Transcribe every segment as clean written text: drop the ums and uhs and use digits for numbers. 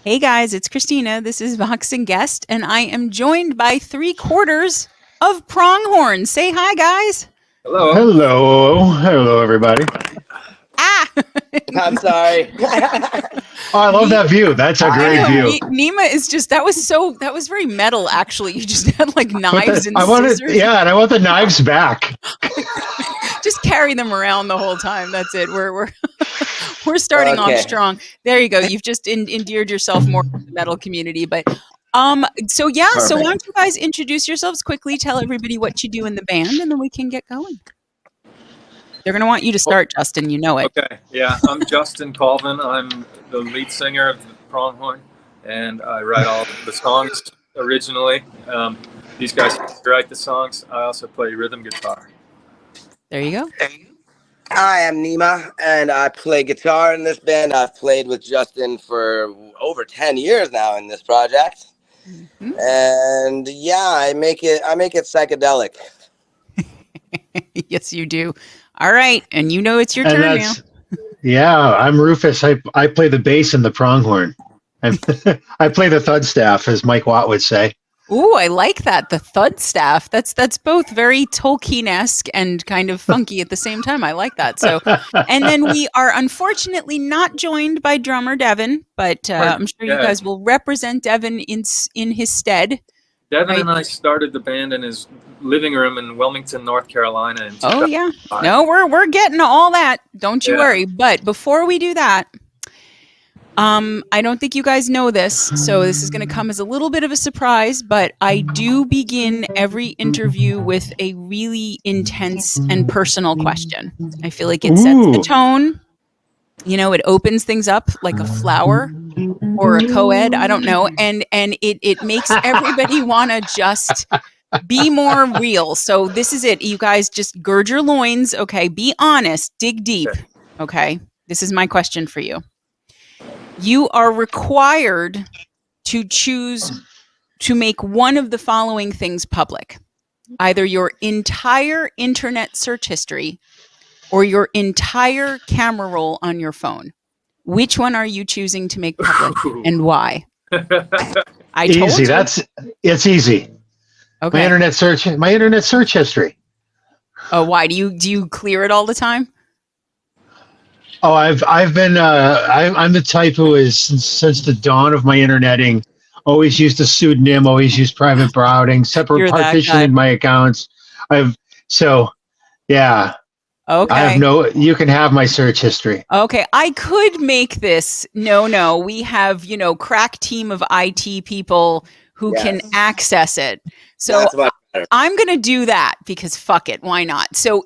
Hey guys, it's Christina. This is Vox and Guest, and I am joined by 3/4 of Pronghorn. Say hi, guys. Hello. Hello, everybody. Ah, I'm sorry. Oh, I love that view. That's a I great know view. Nima is just that was very metal. Actually, you just had like knives and I want it, scissors. yeah, and I want the knives back. Just carry them around the whole time. That's it. We're we're starting off Okay. strong. There you go. You've just endeared yourself more to the metal community, but. So yeah, so why don't you guys introduce yourselves quickly, tell everybody what you do in the band, and then we can get going. They're going to want you to start, Justin. You know it. Okay, yeah, I'm Justin Colvin. I'm the lead singer of the Pronghorn, and I write all the songs originally. These guys write the songs. I also play rhythm guitar. There you go. Hi, I'm Nima, and I play guitar in this band. I've played with Justin for over 10 years now in this project. Mm-hmm. And yeah, I make it psychedelic. Yes, you do. All right, and you know it's your turn now. Yeah, I'm Rufus. I play the bass in the Pronghorn. I play the thud staff, as Mike Watt would say. Ooh, I like that. The thud staff. That's both very Tolkien-esque and kind of funky at the same time. I like that. So, and then we are unfortunately not joined by drummer Devin, but I'm sure you guys will represent Devin in his stead. Devin Right. and I started the band in his living room in Wilmington, North Carolina. In Oh yeah. 2005. No, we're getting to all that. Don't you Yeah. worry. But before we do that, I don't think you guys know this, so this is going to come as a little bit of a surprise, but I do begin every interview with a really intense and personal question. I feel like it sets the tone. You know, it opens things up like a flower or a co-ed, I don't know, and it makes everybody want to just be more real. So this is it. You guys just gird your loins, okay? Be honest, dig deep, okay? This is my question for you. You are required to choose to make one of the following things public. Either your entire internet search history or your entire camera roll on your phone. Which one are you choosing to make public and why? I told Easy. you. It's easy. Okay. My internet search history. Oh, why do you clear it all the time? Oh, I've been I'm the type who is since the dawn of my interneting always used a pseudonym, always used private browsing, separate You're that partitioning guy. my accounts. Yeah. Okay. You can have my search history. Okay, I could make this. No, we have, crack team of IT people who can access it. So That's much better. I'm going to do that because fuck it, why not? So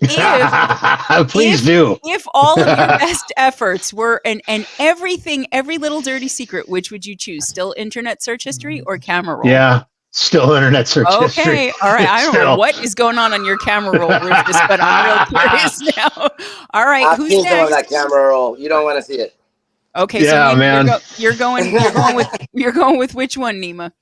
Please do. If all of your best efforts were and everything, every little dirty secret, which would you choose? Still internet search history or camera roll? Yeah, still internet search history. Okay, all right. I don't know what is going on your camera roll, Rufus, but I'm real curious now. All right, I've who's seen some of next? that camera roll. You don't want to see it. Okay, Yeah, so man. you're going with which one, Nima?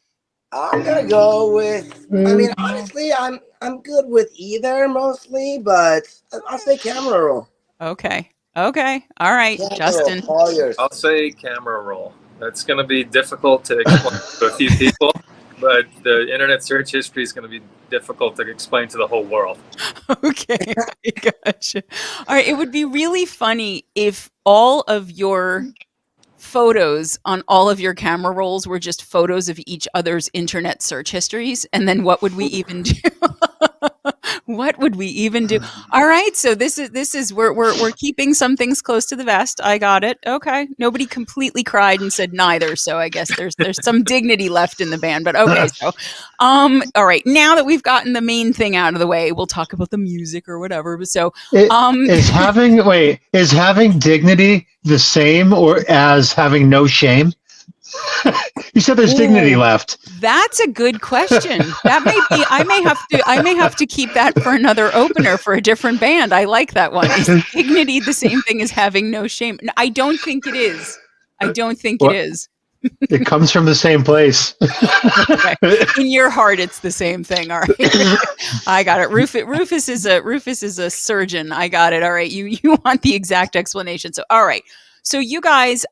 I'm gonna go with. I mean, honestly, I'm good with either mostly, but I'll say camera roll. Okay, all right, Camera Justin. roll, all yours. I'll say camera roll. That's going to be difficult to explain to a few people, but the internet search history is going to be difficult to explain to the whole world. Okay, I gotcha. All right, it would be really funny if all of your photos on all of your camera rolls were just photos of each other's internet search histories, and then what would we even do? What would we even do? All right, so this is we're keeping some things close to the vest. I got it. Okay, nobody completely cried and said neither, so I guess there's some dignity left in the band. But okay, so all right, now that we've gotten the main thing out of the way, we'll talk about the music or whatever. So is having dignity the same or as having no shame? You said there's dignity left. That's a good question. That may be. I may have to keep that for another opener for a different band. I like that one. Is dignity the same thing as having no shame? No, I don't think it is. It is. It comes from the same place. Okay. In your heart, it's the same thing. All right, I got it. Rufus is a surgeon. I got it. All right, you want the exact explanation. So all right. So you guys,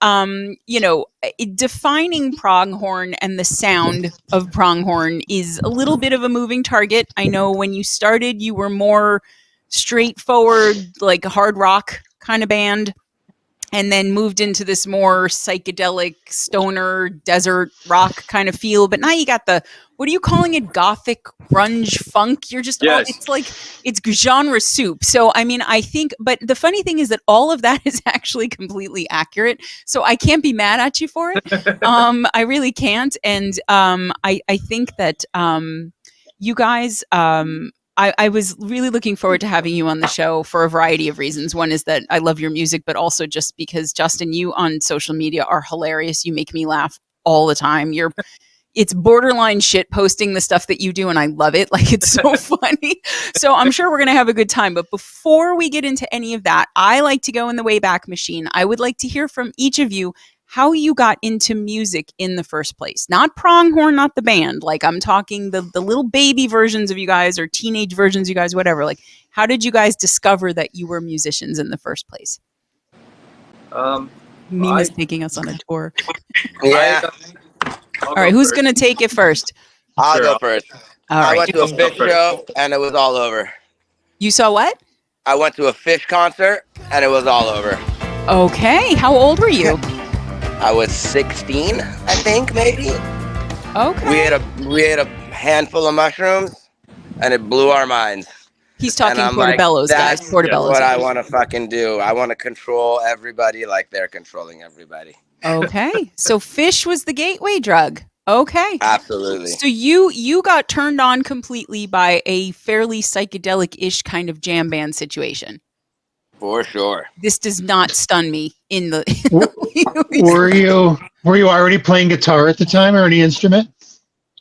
defining pronghorn and the sound of pronghorn is a little bit of a moving target. I know when you started, you were more straightforward, like a hard rock kind of band, and then moved into this more psychedelic stoner desert rock kind of feel. But now you got what are you calling it? Gothic grunge funk. You're just Yes. it's genre soup. So I mean, I think, but the funny thing is that all of that is actually completely accurate. So I can't be mad at you for it. I really can't. And I think that you guys, I was really looking forward to having you on the show for a variety of reasons. One is that I love your music, but also just because, Justin, you on social media are hilarious. You make me laugh all the time. It's borderline shit posting the stuff that you do, and I love it. Like, it's so funny. So I'm sure we're going to have a good time. But before we get into any of that, I like to go in the Wayback Machine. I would like to hear from each of you how you got into music in the first place. Not Pronghorn, not the band. Like, I'm talking the little baby versions of you guys or teenage versions of you guys, whatever. Like, how did you guys discover that you were musicians in the first place? Nima's taking us on a tour. Yeah. All right, who's going to take it first? I'll go first. All right. I went to a fish show and it was all over. You saw what? I went to a fish concert and it was all over. Okay. How old were you? I was 16, I think, maybe. Okay. We had a handful of mushrooms and it blew our minds. He's talking And I'm portobellos, like, guys. That's Portobellos. what I want to fucking do. I want to control everybody like they're controlling everybody. Okay. So fish was the gateway drug. Okay. Absolutely. So you got turned on completely by a fairly psychedelic-ish kind of jam band situation. For sure. This does not stun me in the Were you already playing guitar at the time or any instrument?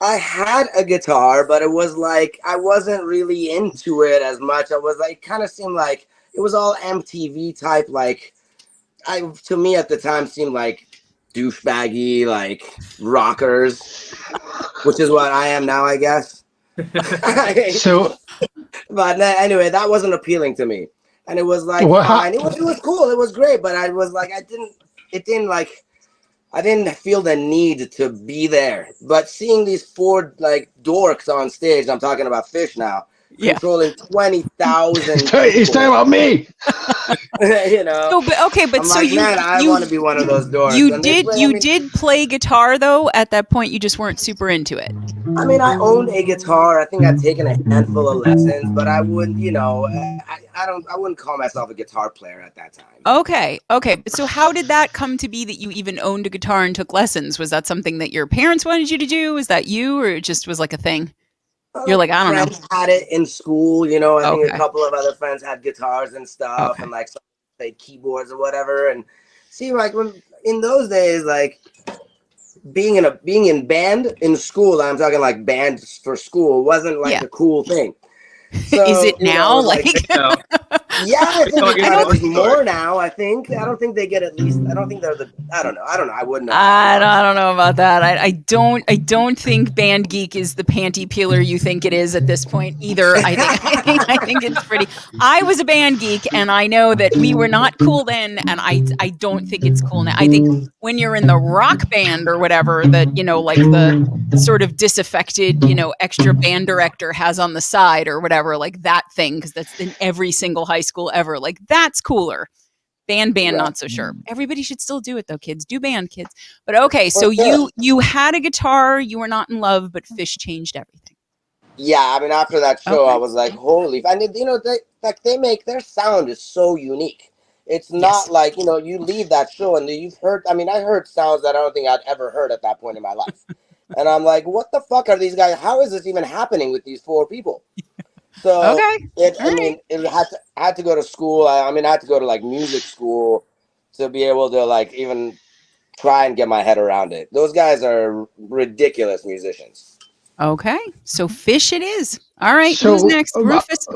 I had a guitar, but it was like I wasn't really into it as much. I was like, kind of seemed like it was all MTV type. Like, to me at the time seemed like douchebaggy, like rockers, which is what I am now, I guess. But anyway, that wasn't appealing to me, and it was like fine. It was cool. It was great, but I was like, I didn't feel the need to be there. But seeing these four like dorks on stage, I'm talking about Fish now, controlling 20,000. He's talking about me. You know. So, but I'm so like, man, I want to be one of those dorks. You did play guitar though. At that point, you just weren't super into it. I mean, I owned a guitar. I think I'd taken a handful of lessons, but I wouldn't, I wouldn't call myself a guitar player at that time. Okay. So how did that come to be that you even owned a guitar and took lessons? Was that something that your parents wanted you to do? Was that you, or it just was like a thing? You're like, I don't know. Friends had it in school, I think a couple of other friends had guitars and stuff, and like some played keyboards or whatever. And see, like in those days, like being in band in school, I'm talking like bands for school, wasn't like a cool thing. So, is it now? Yeah, I think it's more now. I don't think they get at least. I don't think they're the. I don't know. I wouldn't know. I don't know about that. I don't think Band Geek is the panty peeler you think it is at this point either. I think it's pretty. I was a band geek, and I know that we were not cool then, and I don't think it's cool now. I think when you're in the rock band or whatever, that like the sort of disaffected, extra band director has on the side or whatever, like that thing, because that's in every single high school ever. Like, that's cooler. Band, not so sure. Everybody should still do it though, kids. Do band, kids. But okay, so you had a guitar, you were not in love, but Fish changed everything. Yeah, I mean, after that show, I was like, holy! And they make their sound is so unique. It's not like you leave that show and you've heard. I mean, I heard sounds that I don't think I'd ever heard at that point in my life, and I'm like, what the fuck are these guys? How is this even happening with these four people? So I had to go to school. I had to go to like music school to be able to like even try and get my head around it. Those guys are ridiculous musicians. Okay, so Fish it is. All right, who's next? Rufus.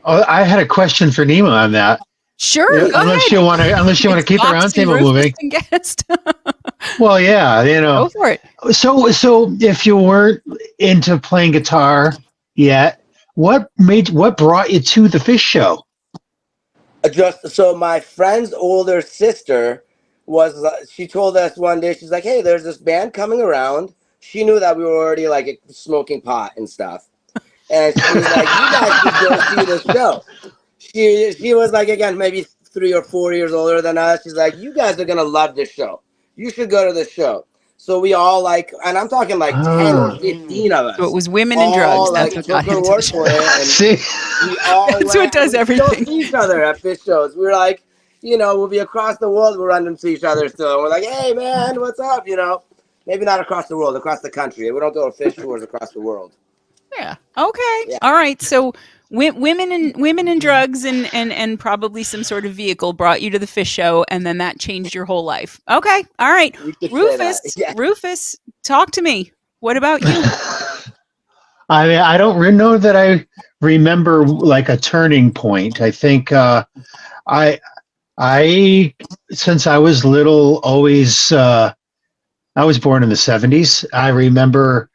I had a question for Nima on that. Sure, unless you want to keep the roundtable moving. Well, yeah, Go for it. So if you weren't into playing guitar yet, what brought you to the Fish show? Just so my friend's older sister was, she told us one day, she's like, hey, there's this band coming around. She knew that we were already like smoking pot and stuff. And she's like, you guys should go see the show. She was like, again, maybe 3 or 4 years older than us. She's like, you guys are going to love this show. You should go to the show. So we all like, and I'm talking like 10 or 15 of us. So it was women and drugs. That's what got took her him word to for it. And See, we all That's what does we everything. still see each other at Fish shows. We're like, we'll be across the world. We'll run into each other still. And we're like, hey, man, what's up? Maybe not across the world, across the country. We don't go to Fish tours across the world. Yeah. Okay. Yeah. All right. So women and drugs and probably some sort of vehicle brought you to the Fish show, and then that changed your whole life. Okay. All right. Rufus, Rufus, talk to me. What about you? I mean, I don't know that I remember like a turning point. I think I since I was little, always I was born in the 70s. I remember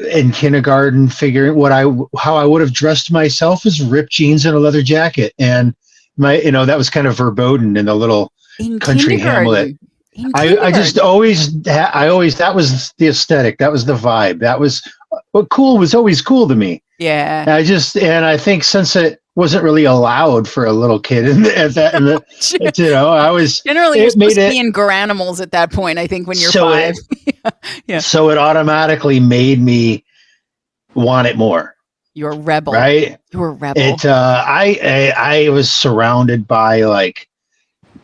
in kindergarten figuring how I would have dressed myself as ripped jeans and a leather jacket, and that was kind of verboten in the little country hamlet. I just always that was the aesthetic, that was the vibe, that was what cool was always cool to me. Yeah. I think since it wasn't really allowed for a little kid I was generally you're supposed to be in Garanimals at that point, I think, when you're 5. Yeah. So it automatically made me want it more. You're a rebel, right? You're a rebel. I was surrounded by I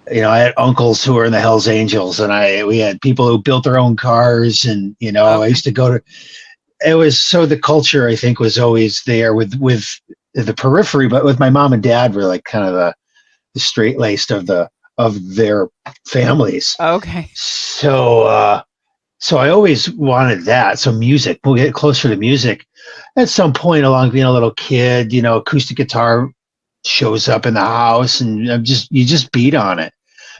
had uncles who were in the Hells Angels, and we had people who built their own cars, and I used to go to. It was so the culture, I think, was always there with the periphery, but with my mom and dad were like kind of the straight laced of their families. Okay. So I always wanted that. So music, we'll get closer to music. At some point along being a little kid, acoustic guitar shows up in the house, and you just beat on it.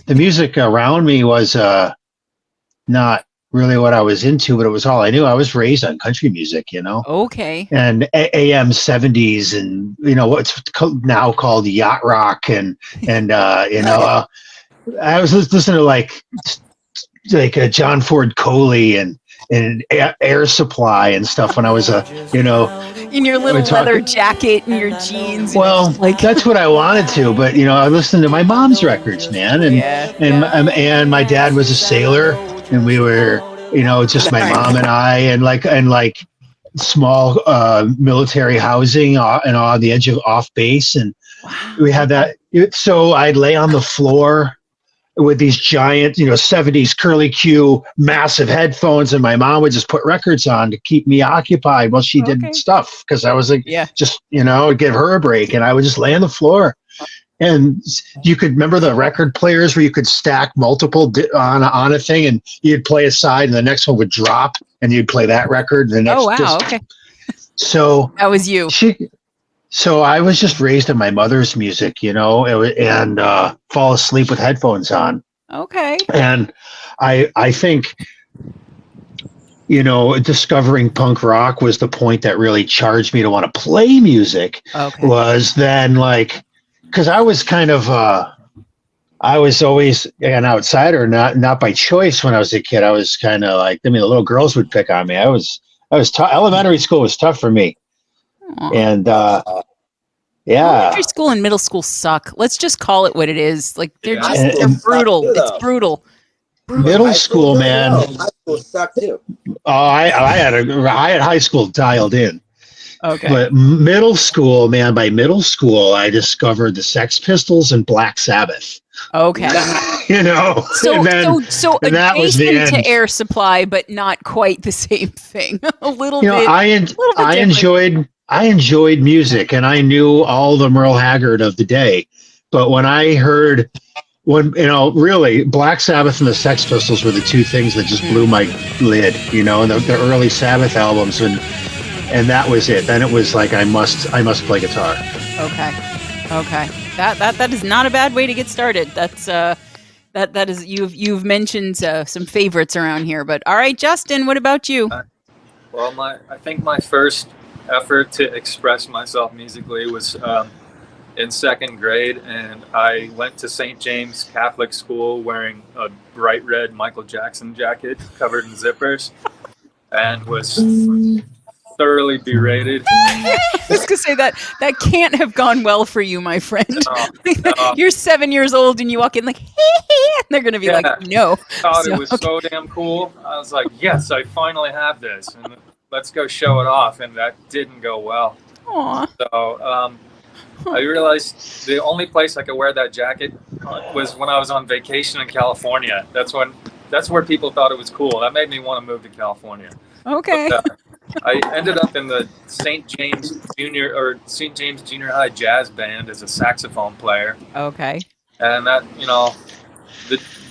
The music around me was not really what I was into, but it was all I knew. I was raised on country music, Okay. and AM 70s, and what's now called yacht rock, and I was listening to like a John Ford Coley and Air Supply and stuff when I was in your little leather jacket and your jeans. Well, that's what I wanted to, but I listened to my mom's records, man, and my dad was a sailor, and we were just my mom and I, and like small military housing and on the edge of off base, and we had that. So I'd lay on the floor with these giant, 70s curly Q massive headphones, and my mom would just put records on to keep me occupied while she did stuff, because I was like, just give her a break, and I would just lay on the floor. And you could remember the record players where you could stack multiple on a thing, and you'd play a side, and the next one would drop, and you'd play that record. And the next, okay. So that was you. So I was just raised on my mother's music, and fall asleep with headphones on. Okay. And I think, discovering punk rock was the point that really charged me to want to play music. Okay. Was then because I was kind of, I was always an outsider, not by choice. When I was a kid, I was kind of the little girls would pick on me. I was tough. Elementary school was tough for me. Aww. And elementary school and middle school suck. Let's just call it what it is. They're brutal. It's brutal. Middle school, man. High school sucked too. Oh, I had high school dialed in. Okay. But middle school, man, by middle school, I discovered the Sex Pistols and Black Sabbath. Okay. So adjacent to Air Supply, but not quite the same thing. A little bit. I enjoyed music, and I knew all the Merle Haggard of the day. But when I heard, really, Black Sabbath and the Sex Pistols were the two things that just blew my lid. The early Sabbath albums, and that was it. Then it was like I must play guitar. Okay. That is not a bad way to get started. That's that is you've mentioned some favorites around here. But all right, Justin, what about you? I think my first effort to express myself musically was in second grade, and I went to St. James Catholic School wearing a bright red Michael Jackson jacket covered in zippers, and was thoroughly berated. I was gonna say that can't have gone well for you, my friend. No. You're 7 years old and you walk in like, and they're gonna be like, no. Thought it was so damn cool. I was like, yes, I finally have this, and let's go show it off. And that didn't go well. Aw. So I realized the only place I could wear that jacket was when I was on vacation in California. That's where people thought it was cool. That made me want to move to California. Okay. But, I ended up in the St. James Junior High Jazz Band as a saxophone player. Okay. And that,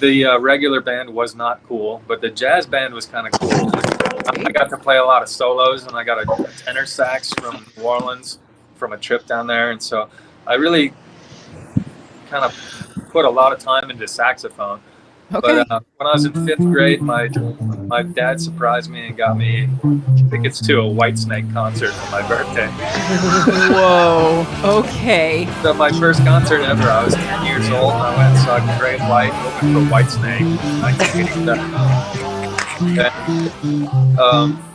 the regular band was not cool, but the jazz band was kind of cool. I got to play a lot of solos, and I got a tenor sax from New Orleans from a trip down there. And so I really kind of put a lot of time into saxophone. Okay. But when I was in 5th grade, my dad surprised me and got me tickets to a Whitesnake concert for my birthday. Whoa. Okay. So my first concert ever, I was 10 years old, and I went and saw Great White open for Whitesnake in 1987.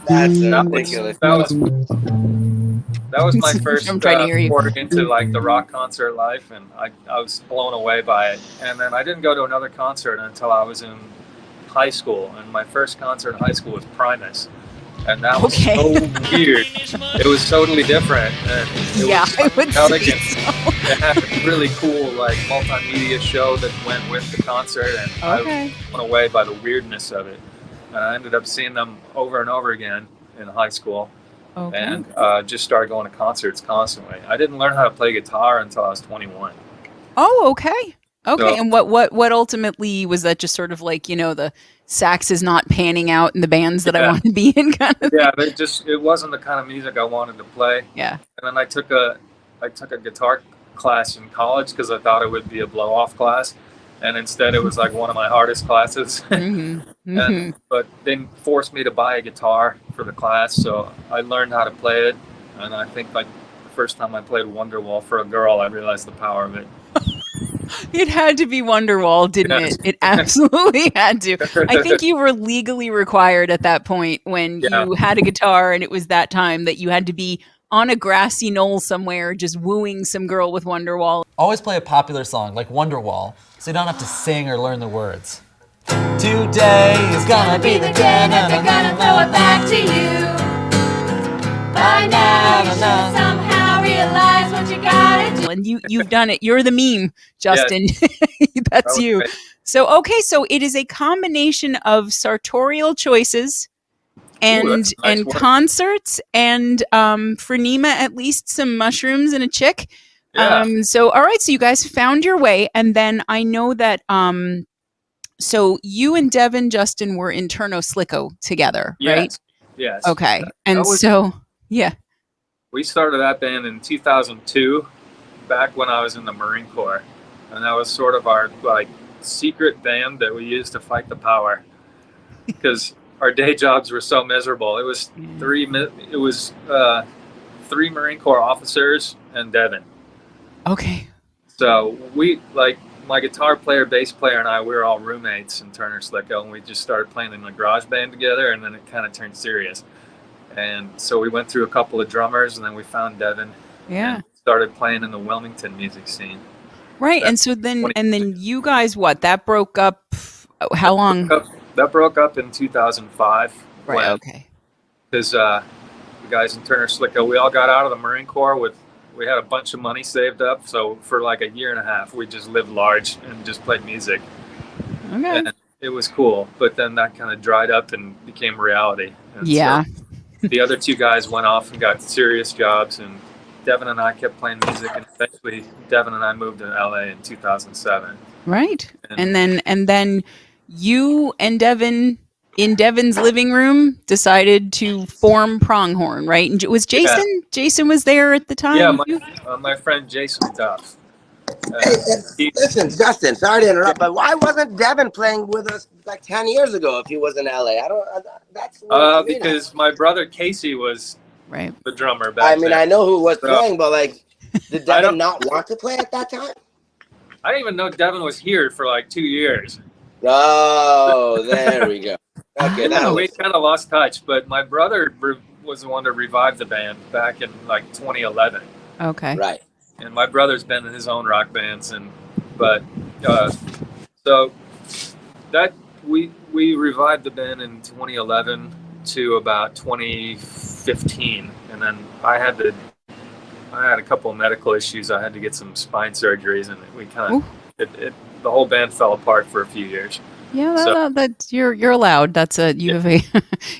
That's ridiculous. That was my first I'm trying to hear you. port into like the rock concert life, and I was blown away by it. And then I didn't go to another concert until I was in high school, and my first concert in high school was Primus, and that was so weird. It was totally different, and I would say so. It had a really cool like multimedia show that went with the concert, and I was blown away by the weirdness of it. And I ended up seeing them over and over again in high school. Okay. And just started going to concerts constantly. I didn't learn how to play guitar until I was 21. Oh, okay. Okay. So, and what ultimately was that? Just sort of like, the sax is not panning out in the bands that I want to be in, kind of. Yeah, it wasn't the kind of music I wanted to play. Yeah. And then I took a guitar class in college because I thought it would be a blow-off class, and instead it was like one of my hardest classes. But they forced me to buy a guitar for the class, so I learned how to play it. And I think like the first time I played Wonderwall for a girl, I realized the power of it. It had to be Wonderwall, didn't it? It absolutely had to. I think you were legally required at that point when you had a guitar, and it was that time that you had to be on a grassy knoll somewhere just wooing some girl with Wonderwall. Always play a popular song like Wonderwall, so you don't have to sing or learn the words. Today is gonna be the day that they're gonna throw it back to you. By now you should somehow realize what you gotta do. And you've done it. You're the meme, Justin. That's you. Great. So it is a combination of sartorial choices and nice work. concerts, and for Nima at least some mushrooms and a chick. Yeah. So all right, so you guys found your way, and then I know that so you and Devin, Justin, were in Turno Slicko together, right? Yes. Okay. And so we started that band in 2002, back when I was in the Marine Corps, and that was sort of our like secret band that we used to fight the power, because our day jobs were so miserable. It was three Marine Corps officers and Devin. Okay. So we like my guitar player, bass player, and I. We were all roommates in Turner Slicko, and we just started playing in the garage band together, and then it kind of turned serious. And so we went through a couple of drummers, and then we found Devin. Yeah. And started playing in the Wilmington music scene. Right. And so then you guys, that broke up how long? That broke up in 2005. Right. Okay. Because the guys in Turner Slicko, we all got out of the Marine Corps we had a bunch of money saved up. So for like a year and a half, we just lived large and just played music. Okay. And it was cool. But then that kind of dried up and became reality. And yeah. So the other two guys went off and got serious jobs, and Devin and I kept playing music, and eventually Devin and I moved to LA in 2007. Right. And then you and Devin in Devin's living room decided to form Pronghorn, right? And was Jason? Yeah. Jason was there at the time. Yeah, my friend Jason Duff. Listen, Justin, sorry to interrupt, but why wasn't Devin playing with us like 10 years ago if he was in LA? That's because my brother Casey was the drummer back then. I know who was playing, but like Did Devin not want to play at that time? I didn't even know Devin was here for like 2 years. Oh, there we go. Okay, Yeah, we that kind of lost touch, but my brother was the one to revive the band back in like 2011. Okay. right. And my brother's been in his own rock bands, so that we revived the band in 2011 to about 2015, and then I had a couple of medical issues. I had to get some spine surgeries, and we kind of the whole band fell apart for a few years. Yeah, that's you're allowed. That's you have a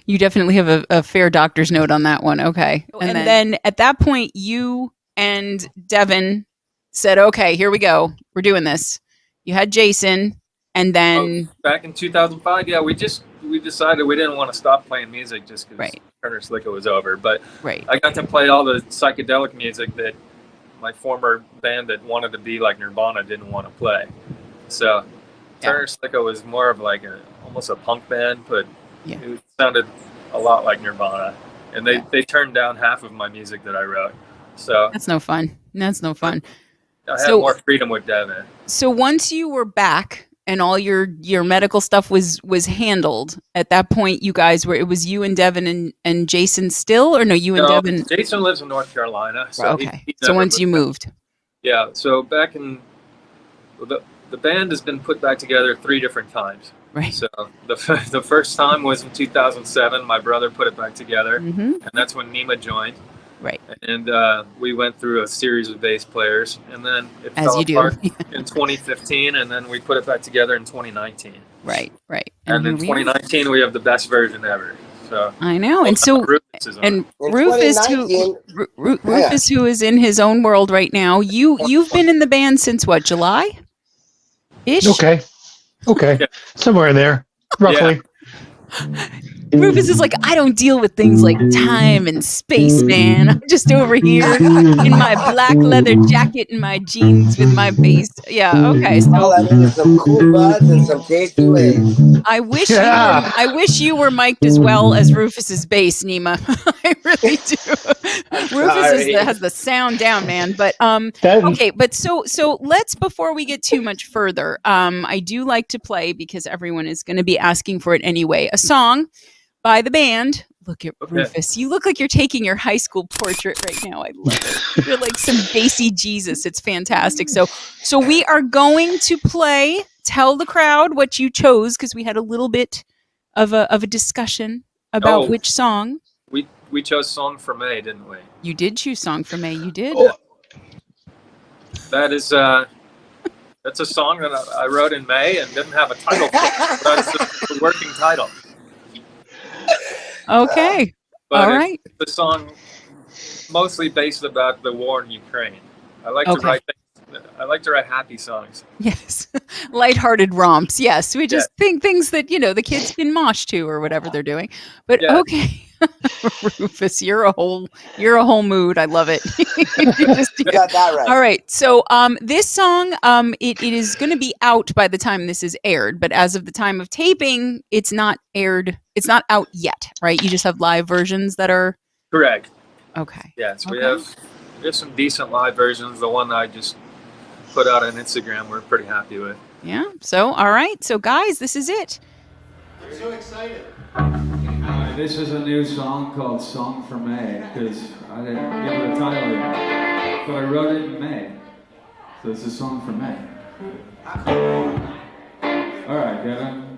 you definitely have a fair doctor's note on that one. Okay, and then at that point, you and Devin said, "Okay, here we go. We're doing this." You had Jason, and then back in 2005, yeah, we decided we didn't want to stop playing music just because Right. Turner Slicka was over. But right, I got to play all the psychedelic music that my former band that wanted to be like Nirvana didn't want to play. So Turner Slicka was more of like almost a punk band, but it sounded a lot like Nirvana. And they turned down half of my music that I wrote. So that's no fun. That's no fun. I had more freedom with Devin. So once you were back and all your medical stuff was handled, at that point it was you and Devin and Jason still, or no, you and Devin? Jason lives in North Carolina. So okay. So once you moved. Yeah. So back in the band has been put back together 3 different times. Right. So the first time was in 2007. My brother put it back together, and that's when Nima joined. Right. And we went through a series of bass players, and then it As fell you do. apart in 2015, and then we put it back together in 2019. Right. And in 2019, we have the best version ever. So I know, and so Rufus is on and it. Rufus, who is in his own world right now. You've been in the band since what, July? Ish. Okay. Yeah. Somewhere in there, roughly. Rufus is like, I don't deal with things like time and space, man. I'm just over here in my black leather jacket and my jeans with my bass. Yeah, okay. So All I need is some cool buds and some tasty waves. I wish you were mic'd as well as Rufus's bass, Nima. I really do. Rufus has the sound down, man. But okay, but so let's, before we get too much further, I do like to play, because everyone is going to be asking for it anyway, a song by the band. Look at Rufus. You look like you're taking your high school portrait right now. I love it. You're like some bassy Jesus. It's fantastic. So we are going to play. Tell the crowd what you chose, because we had a little bit of a discussion about which song. We chose Song for May, didn't we? You did choose Song for May. You did. That is that's a song that I wrote in May and didn't have a title for it. That's the working title. Okay. But all right. It's the song mostly based about the war in Ukraine. I like to write happy songs. Yes. Lighthearted romps. Yes. We just think things that, the kids can mosh to or whatever they're doing. But okay. Rufus, you're a whole mood. I love it. You got that right. All right. So this song, it is going to be out by the time this is aired, but as of the time of taping, it's not aired. It's not out yet, right? You just have live versions that are correct. Okay. Yes, we have some decent live versions. The one I just put out on Instagram, we're pretty happy with. Yeah. So all right. So guys, this is it. I'm so excited. This is a new song called Song for May, because I didn't give it a title yet, but I wrote it in May. So it's a song for May. All right, Devin.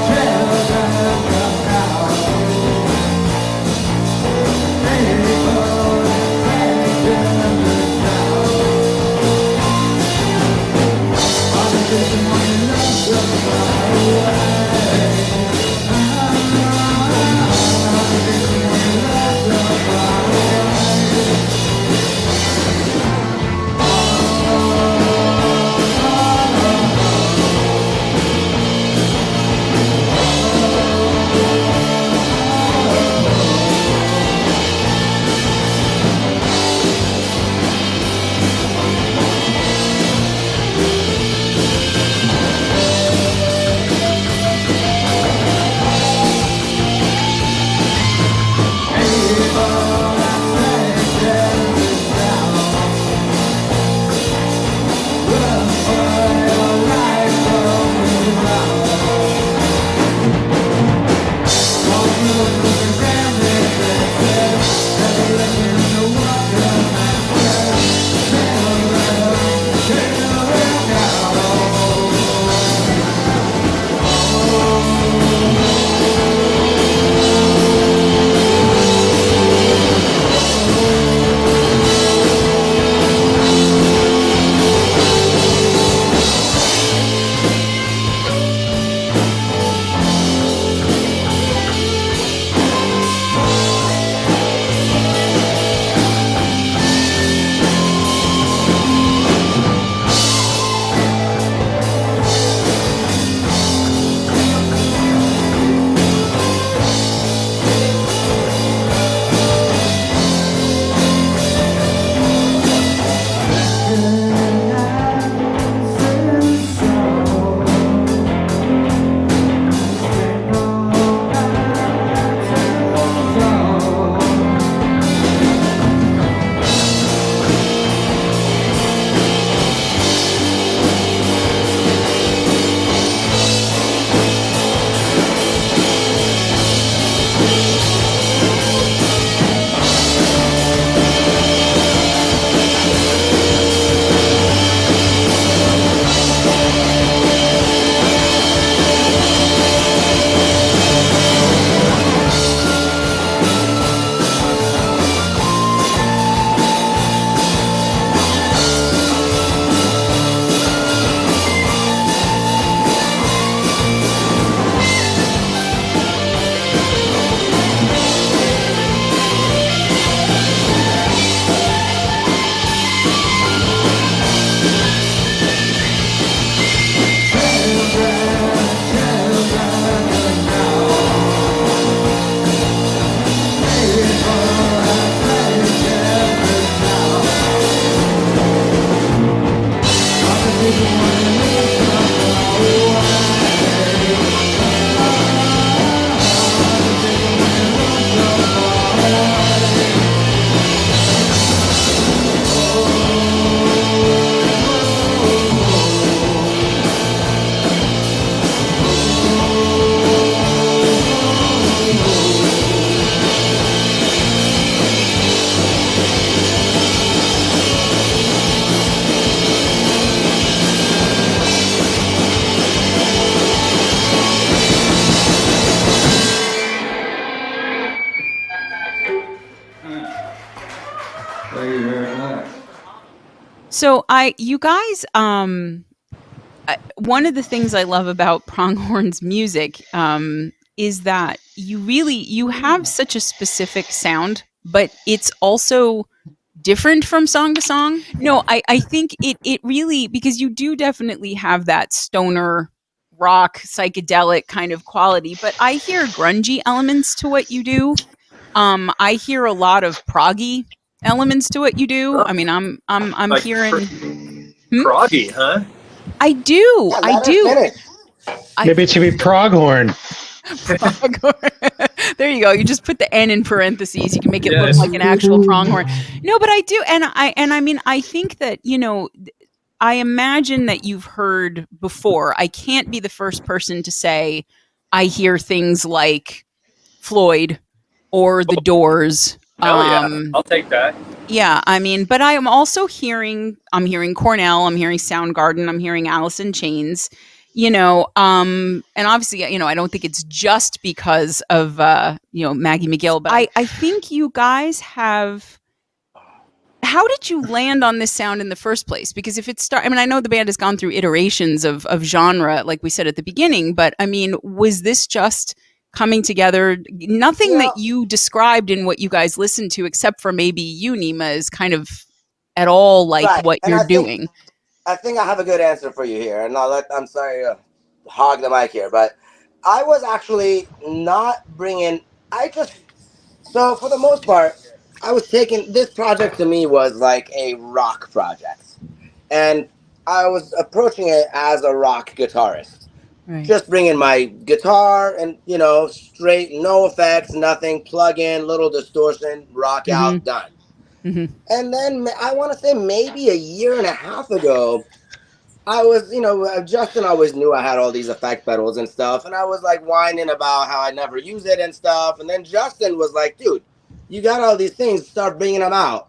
Tell So you guys, one of the things I love about Pronghorn's music is that you have such a specific sound, but it's also different from song to song. No, I think it really, because you do definitely have that stoner rock psychedelic kind of quality, but I hear grungy elements to what you do. I hear a lot of proggy elements to what you do. I mean, I'm Like hearing proggy, huh? I do. Yeah, I let her do. finish. Maybe it should be Pronghorn. There you go. You just put the N in parentheses. You can make it look Yes. like an actual pronghorn. No, but I do, and I mean, I think that I imagine that you've heard before. I can't be the first person to say I hear things like Floyd or The Doors. Hell yeah, I'll take that. Yeah, I mean, but I'm also I'm hearing Cornell, I'm hearing Soundgarden, I'm hearing Alice in Chains, and obviously, I don't think it's just because of, Maggie McGill, but I think you guys how did you land on this sound in the first place? Because if it I mean, I know the band has gone through iterations of genre, like we said at the beginning, but I mean, was this just coming together? Nothing that you described in what you guys listened to, except for maybe you, Nima, is kind of at all like Right. what And you're doing. I think I have a good answer for you here, and I'm sorry to hog the mic here, but I was actually not bringing. So for the most part, I was taking this project to me was like a rock project, and I was approaching it as a rock guitarist. Right. Just bringing my guitar and straight, no effects, nothing, plug in, little distortion, rock out, done. Mm-hmm. And then I want to say maybe a year and a half ago, I was, Justin always knew I had all these effect pedals and stuff. And I was like whining about how I never use it and stuff. And then Justin was like, dude, you got all these things, start bringing them out.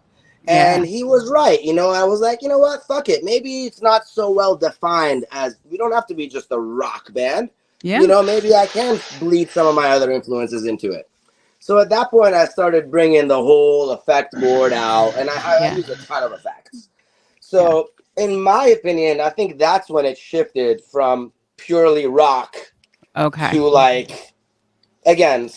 Yeah. And he was right. I was like, you know what? Fuck it. Maybe it's not so well defined as we don't have to be just a rock band. Yeah. Maybe I can bleed some of my other influences into it. So at that point, I started bringing the whole effect board out, and I use a ton of effects. So in my opinion, I think that's when it shifted from purely rock to like, again,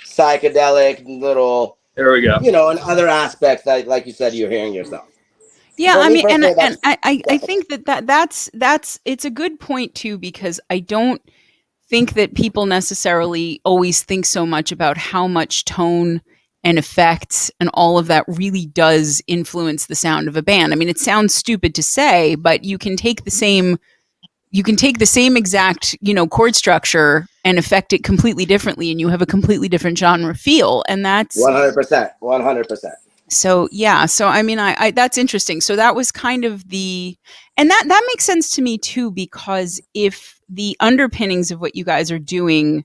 psychedelic little, there we go. And other aspects that, like you said, you're hearing yourself. Yeah, So I mean, personally, and I think that's it's a good point too, because I don't think that people necessarily always think so much about how much tone and effects and all of that really does influence the sound of a band. I mean, it sounds stupid to say, but you can take the same exact, chord structure and affect it completely differently, and you have a completely different genre feel. And that's 100%. So, yeah. So, I mean, I that's interesting. So that was kind of and that makes sense to me too, because if the underpinnings of what you guys are doing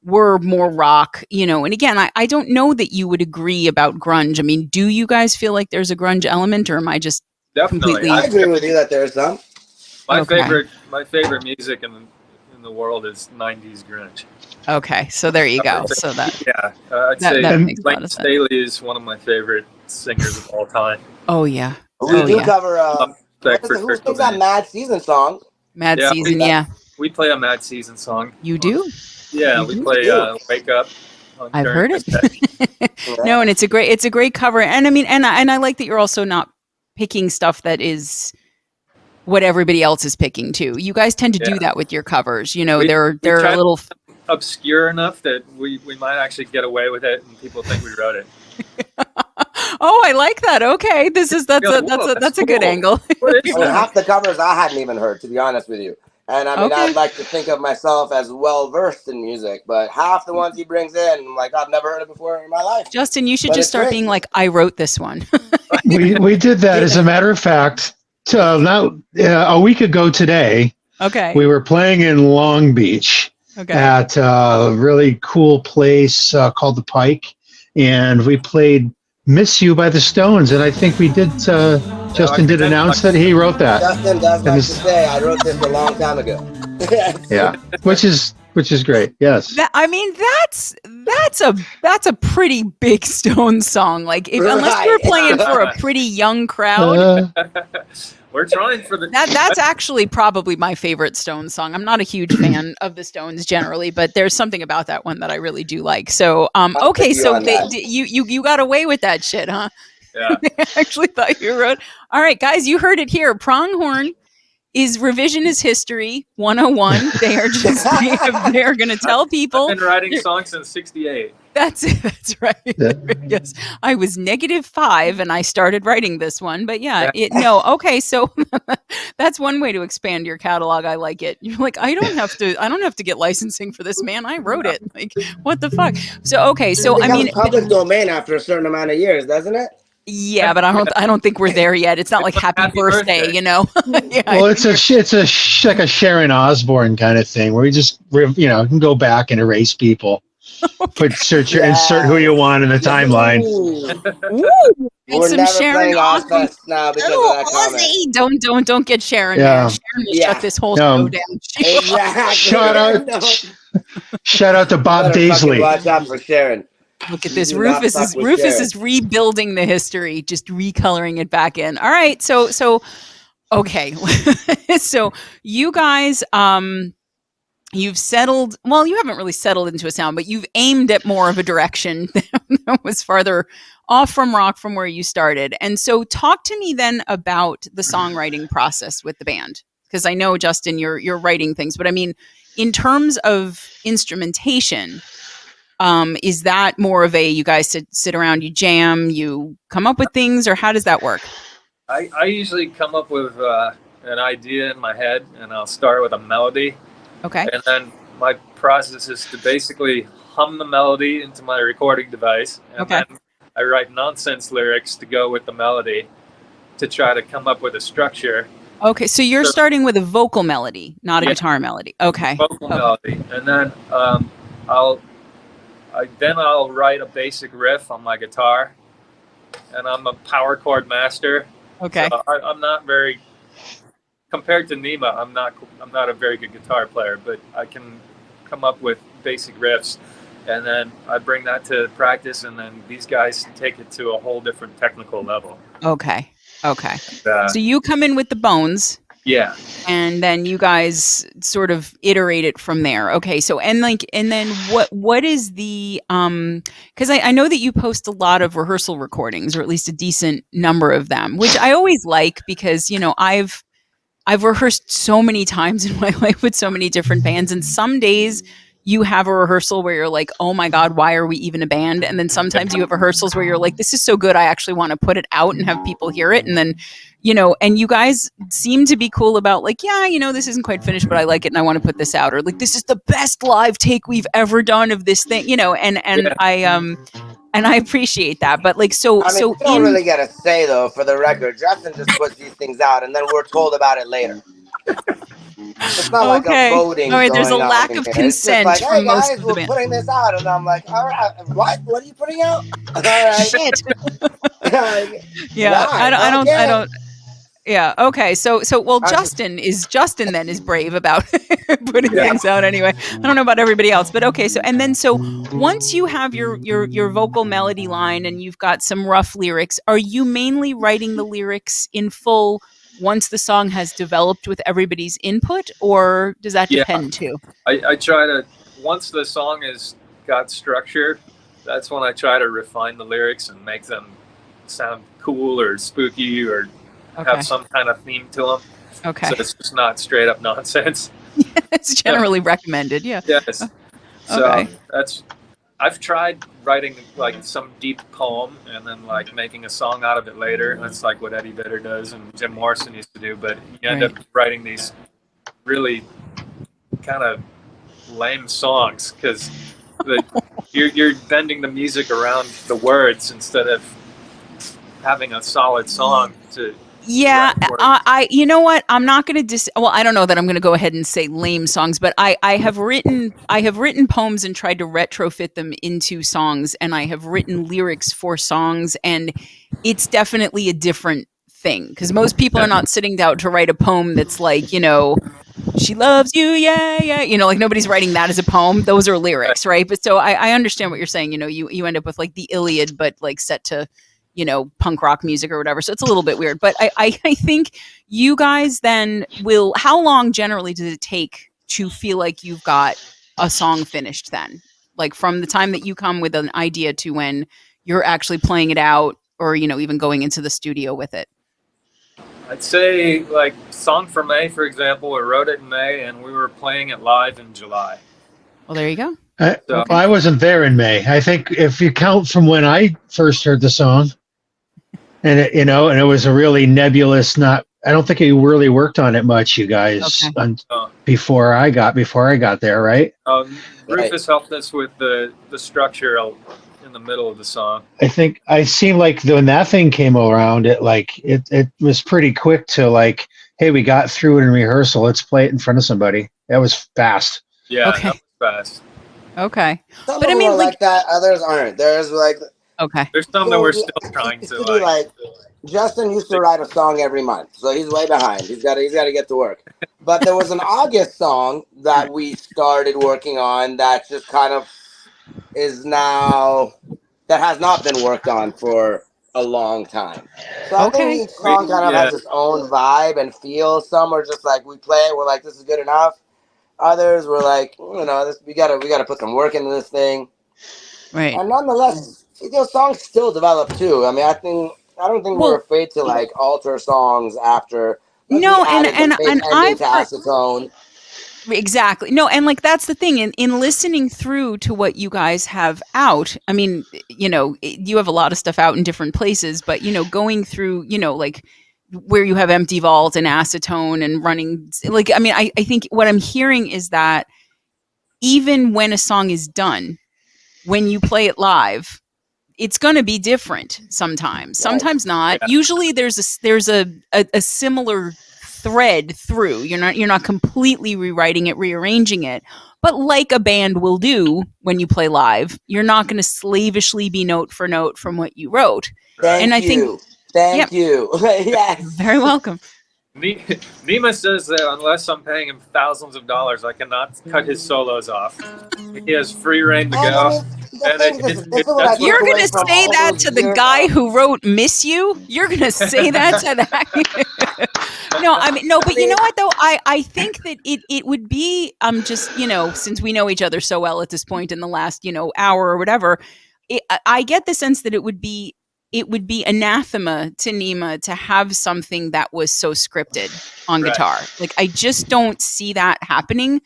were more rock, and again, I don't know that you would agree about grunge. I mean, do you guys feel like there's a grunge element, or am I just completely? I agree with you that there's some. My favorite music in the world is 90s grunge. Okay, so there you go. So that I'd say Lane Staley is one of my favorite singers of all time. Oh yeah, we do cover. Who sings that Mad Season song? Mad Season, we play a Mad Season song. You do? Yeah, we play "Wake Up." I've heard it. No, and it's a great cover, and I mean, and I like that you're also not picking stuff that is what everybody else is picking too. You guys tend to do that with your covers. They're a little obscure enough that we might actually get away with it, and people think we wrote it. Oh, I like that. Okay, that's a good angle. Half the covers I hadn't even heard, to be honest with you. And I mean, I'd like to think of myself as well versed in music, but half the ones he brings in, I'm like, I've never heard it before in my life. Justin, you should just start being like, I wrote this one. we did that, as a matter of fact. A week ago today, we were playing in Long Beach at a really cool place called the Pike, and we played "Miss You" by the Stones, and I think we did. Justin did announce that he wrote that. Justin does like to say, I wrote this a long time ago. Yeah, which is which is great. Yes. I mean, that's a pretty big Stones song. Like, unless you're playing for a pretty young crowd, we're trying for the. That's actually probably my favorite Stones song. I'm not a huge fan of the Stones generally, but there's something about that one that I really do like. So, okay, so you got away with that shit, huh? Yeah. I actually thought you wrote. All right, guys, you heard it here. Pronghorn is revisionist history 101. They are going to tell people. I've been writing songs since '68. That's right. Yeah. Yes, I was -5 and I started writing this one. But okay. So that's one way to expand your catalog. I like it. You're like, I don't have to get licensing for this, man. I wrote it. Like, what the fuck? So okay. So I mean, public domain after a certain amount of years, doesn't it? Yeah, but I don't think we're there yet. It's not like happy birthday, you know. Yeah. Well, it's like a Sharon Osbourne kind of thing where you just can go back and erase people, insert who you want in the timeline. Ooh, we're some never Sharon playing Osbourne now because of that comment. Don't get Sharon. Yeah. Sharon will shut this whole show down. Exactly. Shout out to Bob Daisley. Watch out for Sharon. Look at this. Rufus is rebuilding the history, just recoloring it back in. All right. So okay. So you guys, you've settled, well, you haven't really settled into a sound, but you've aimed at more of a direction that was farther off from rock from where you started. And so talk to me then about the songwriting process with the band. Because I know, Justin, you're writing things, but I mean, in terms of instrumentation, is that more of you guys sit around, you jam, you come up with things, or how does that work? I usually come up with an idea in my head, and I'll start with a melody. Okay. And then my process is to basically hum the melody into my recording device, and then I write nonsense lyrics to go with the melody to try to come up with a structure. Okay, so you're starting with a vocal melody, not a guitar melody. Okay. Vocal melody, and then I'll write a basic riff on my guitar, and I'm a power chord master. Okay. So I'm not very, compared to Nima, I'm not a very good guitar player, but I can come up with basic riffs, and then I bring that to practice, and then these guys take it to a whole different technical level. Okay. So you come in with the bones. Yeah. And then you guys sort of iterate it from there. Okay. So, and then what is the, cause I know that you post a lot of rehearsal recordings, or at least a decent number of them, which I always like because, I've rehearsed so many times in my life with so many different bands, and some days you have a rehearsal where you're like, oh my God, why are we even a band? And then sometimes you have rehearsals where you're like, this is so good, I actually want to put it out and have people hear it. And then, and you guys seem to be cool about like, yeah, this isn't quite finished, but I like it and I want to put this out. Or like, this is the best live take we've ever done of this thing, and I appreciate that. But like, you don't really get a say though, for the record. Justin just puts these things out and then we're told about it later. It's not like a voting. All right, there's a lack of consent like, from most guys, of the we're band. putting this out, and I'm like, all right, what are you putting out? All right, shit. Yeah, I don't. Yeah. Okay. So well, Justin then is brave about putting things out anyway. I don't know about everybody else, but okay. So once you have your vocal melody line and you've got some rough lyrics, are you mainly writing the lyrics in full once the song has developed with everybody's input, or does that depend too? I try to, once the song has got structure, that's when I try to refine the lyrics and make them sound cool or spooky or have some kind of theme to them. Okay. So it's just not straight up nonsense. It's generally recommended. Yeah. Yes. So I've tried writing like some deep poem and then like making a song out of it later. That's like what Eddie Vedder does and Jim Morrison used to do. But you end up writing these really kind of lame songs because you're bending the music around the words instead of having a solid song to. Yeah, you know what? I'm not going to I don't know that I'm going to go ahead and say lame songs, but I have written poems and tried to retrofit them into songs, and I have written lyrics for songs, and it's definitely a different thing because most people are not sitting down to write a poem that's like, she loves you, yeah, yeah. You know, like nobody's writing that as a poem. Those are lyrics, right? But so I understand what you're saying. You know, you end up with like the Iliad, but like set to, you know, punk rock music or whatever. So it's a little bit weird. But I think you guys then will, how long generally does it take to feel like you've got a song finished then? Like from the time that you come with an idea to when you're actually playing it out or, you know, even going into the studio with it? I'd say like Song for May, for example, we wrote it in May and we were playing it live in July. Well, there you go. So I wasn't there in May. I think if you count from when I first heard the song, and it, you know, and it was a really nebulous. Not, I don't think you really worked on it much, you guys, before I got there, right? Rufus helped us with the structure in the middle of the song. I think I seemed like when that thing came around, it was pretty quick to like, hey, we got through it in rehearsal. Let's play it in front of somebody. That was fast. Yeah, Okay. that was fast. Okay. Some But of I them mean, are like, like that, others aren't. There's like, okay. There's some that we're still trying used to to be like Justin used to write a song every month, so he's way behind. He's got to get to work. But there was an August song that we started working on that just kind of is now that has not been worked on for a long time. So I think Okay. each song kind of has its own vibe and feel. Some are just like we play it, we're like this is good enough. Others were like, you know, we gotta put some work into this thing. Right. And nonetheless, those songs still develop too. I mean, I don't think we're Well, afraid to like alter songs after. Like we no, added the fake and ending I've to heard Acetone. exactly. No, and like that's the thing in listening through to what you guys have out. I mean, you know, you have a lot of stuff out in different places, but you know, going through, you know, like where you have Empty Vault and Acetone and running, like, I mean, I think what I'm hearing is that even when a song is done, when you play it live, it's going to be different sometimes. Sometimes not. Yeah. Usually there's a similar thread through. You're not completely rewriting it, rearranging it. But like a band will do when you play live, you're not going to slavishly be note for note from what you wrote. Thank you. Yes. Very welcome. Nima says that unless I'm paying him thousands of dollars, I cannot cut his solos off. He has free reign to go. You're going to say that to the guy who wrote Miss You? You're going to say that to that? No, I mean, no, but you know what, though? I think that it would be, just, you know, since we know each other so well at this point in the last, you know, hour or whatever, I get the sense that it would be anathema to Nima to have something that was so scripted on guitar. Like, I just don't see that happening.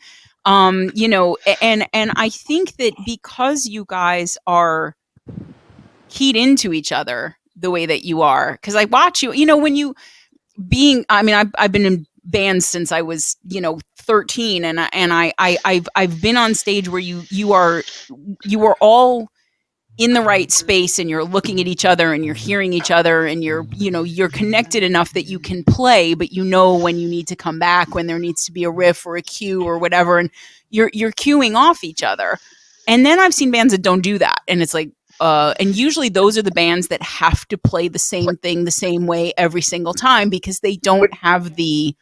You know, and I think that because you guys are keyed into each other the way that you are, because I watch you, you know, when you I mean, I've been in bands since I was, you know, 13, and I've been on stage where you are all in the right space and you're looking at each other and you're hearing each other and you're connected enough that you can play, but you know when you need to come back, when there needs to be a riff or a cue or whatever, and you're cueing off each other. And then I've seen bands that don't do that, and it's like and usually those are the bands that have to play the same thing the same way every single time because they don't have the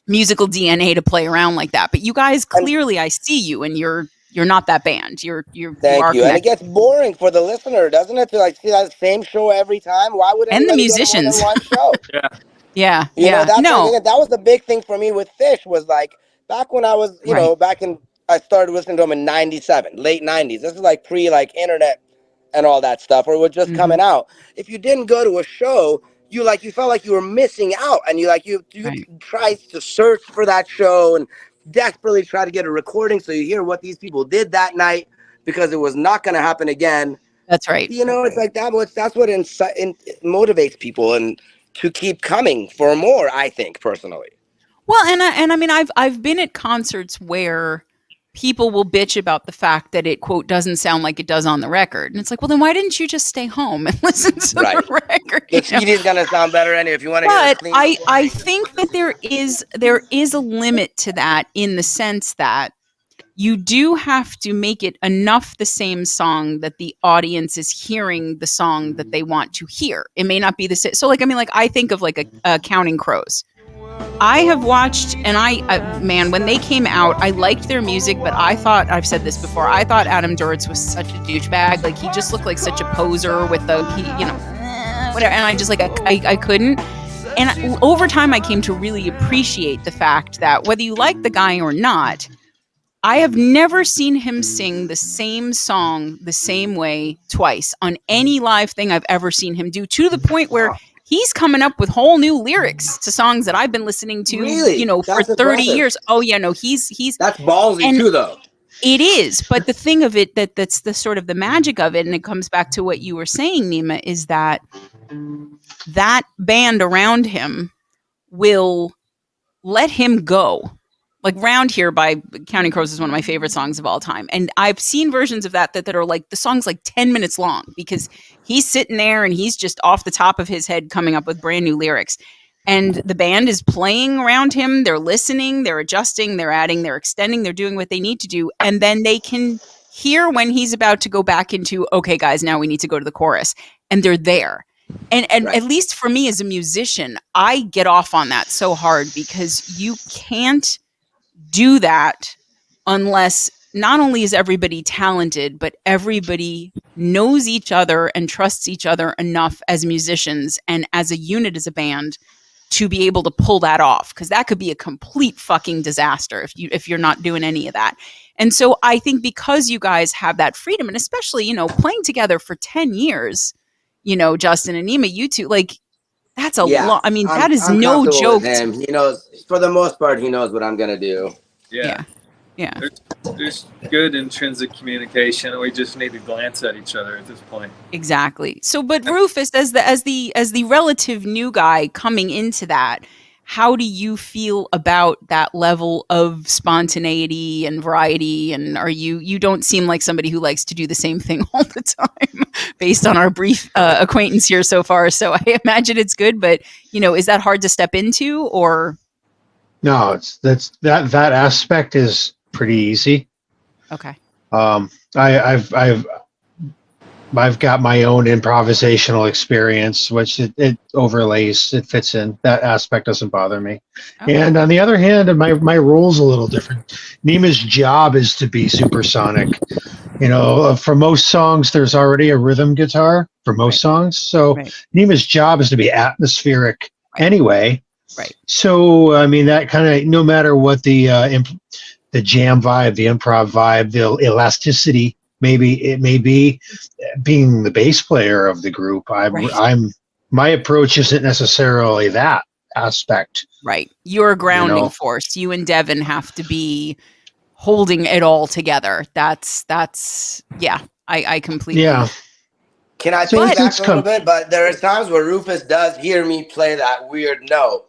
musical DNA to play around like that. But you guys, clearly I see you, and you're not that band. Thank you. And it gets boring for the listener, doesn't it? To like see that same show every time. Why would and the anybody musicians go to more than one show? Yeah. You know, that was the big thing for me with Fish was like back when I was, you know, I started listening to them in 97, late 90s. This is like pre like internet and all that stuff, or it was just coming out. If you didn't go to a show, you felt like you were missing out, and you try to search for that show and desperately try to get a recording so you hear what these people did that night because it was not going to happen again. That's right. You know, it's like that. That's what motivates people and to keep coming for more. I think personally. Well, and I mean, I've been at concerts where people will bitch about the fact that it, quote, doesn't sound like it does on the record. And it's like, well, then why didn't you just stay home and listen to the record? The CD is going to sound better anyway if you want to hear it clean. I think that there is a limit to that in the sense that you do have to make it enough the same song that the audience is hearing the song that they want to hear. It may not be the same. So, like, I mean, like, I think of like a Counting Crows. I have watched, and man, when they came out, I liked their music, but I thought, I've said this before, I thought Adam Duritz was such a douchebag. Like, he just looked like such a poser with whatever. And I just, like, I couldn't. And over time, I came to really appreciate the fact that whether you like the guy or not, I have never seen him sing the same song the same way twice on any live thing I've ever seen him do, to the point where he's coming up with whole new lyrics to songs that I've been listening to, Really? for That's 30 impressive. years. Oh yeah, no, he's That's ballsy too, though. It is, but the thing of it that's the sort of the magic of it, and it comes back to what you were saying, Nima, is that band around him will let him go. Like Round Here by Counting Crows is one of my favorite songs of all time. And I've seen versions of that are like, the song's like 10 minutes long because he's sitting there and he's just off the top of his head coming up with brand new lyrics. And the band is playing around him. They're listening, they're adjusting, they're adding, they're extending, they're doing what they need to do. And then they can hear when he's about to go back into, okay, guys, now we need to go to the chorus. And they're there. And right. At least for me as a musician, I get off on that so hard because you can't do that unless not only is everybody talented, but everybody knows each other and trusts each other enough as musicians and as a unit, as a band, to be able to pull that off. Because that could be a complete fucking disaster if you're not doing any of that. And so I think because you guys have that freedom, and especially, playing together for 10 years, Justin and Nima, you two, like, that's a lot. I mean, that is no joke. He knows, for the most part, he knows what I'm going to do. Yeah. There's good intrinsic communication. We just need to glance at each other at this point. Exactly. So, but Rufus, as the relative new guy coming into that, how do you feel about that level of spontaneity and variety? And you don't seem like somebody who likes to do the same thing all the time based on our brief acquaintance here so far. So I imagine it's good, but is that hard to step into, or? No, that aspect is pretty easy. Okay. I've got my own improvisational experience, which it overlays, it fits in. That aspect doesn't bother me. Okay. And on the other hand, my role's a little different. Nima's job is to be supersonic. For most songs, there's already a rhythm guitar for most songs. So Nima's job is to be atmospheric anyway. Right. So, I mean, that kind of, no matter what the jam vibe, the improv vibe, the elasticity, maybe it may be, being the bass player of the group, my approach isn't necessarily that aspect. Right. You're a grounding force. You and Devin have to be holding it all together. That's I completely. Yeah. Can I take back a little bit? But there are times where Rufus does hear me play that weird note,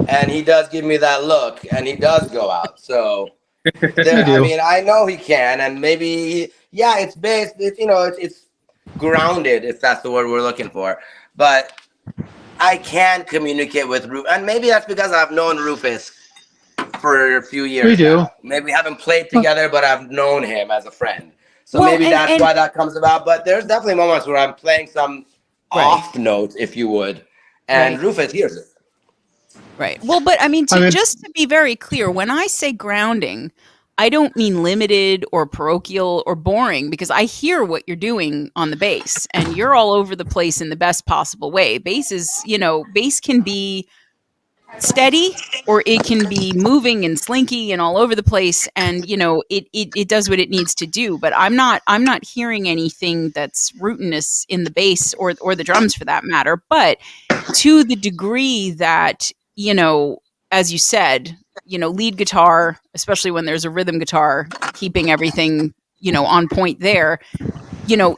and he does give me that look, and he does go out. So, I know he can, and maybe, it's based, it's grounded, if that's the word we're looking for. But I can communicate with Rufus, and maybe that's because I've known Rufus for a few years. We do. Now. Maybe we haven't played together, but I've known him as a friend. So maybe that's why that comes about. But there's definitely moments where I'm playing some off note, if you would, and Rufus hears it. Right. Well, but just to be very clear, when I say grounding, I don't mean limited or parochial or boring, because I hear what you're doing on the bass, and you're all over the place in the best possible way. Bass can be steady, or it can be moving and slinky and all over the place, and it does what it needs to do. But I'm not hearing anything that's rootiness in the bass or the drums for that matter. But to the degree that, as you said, lead guitar, especially when there's a rhythm guitar, keeping everything on point there,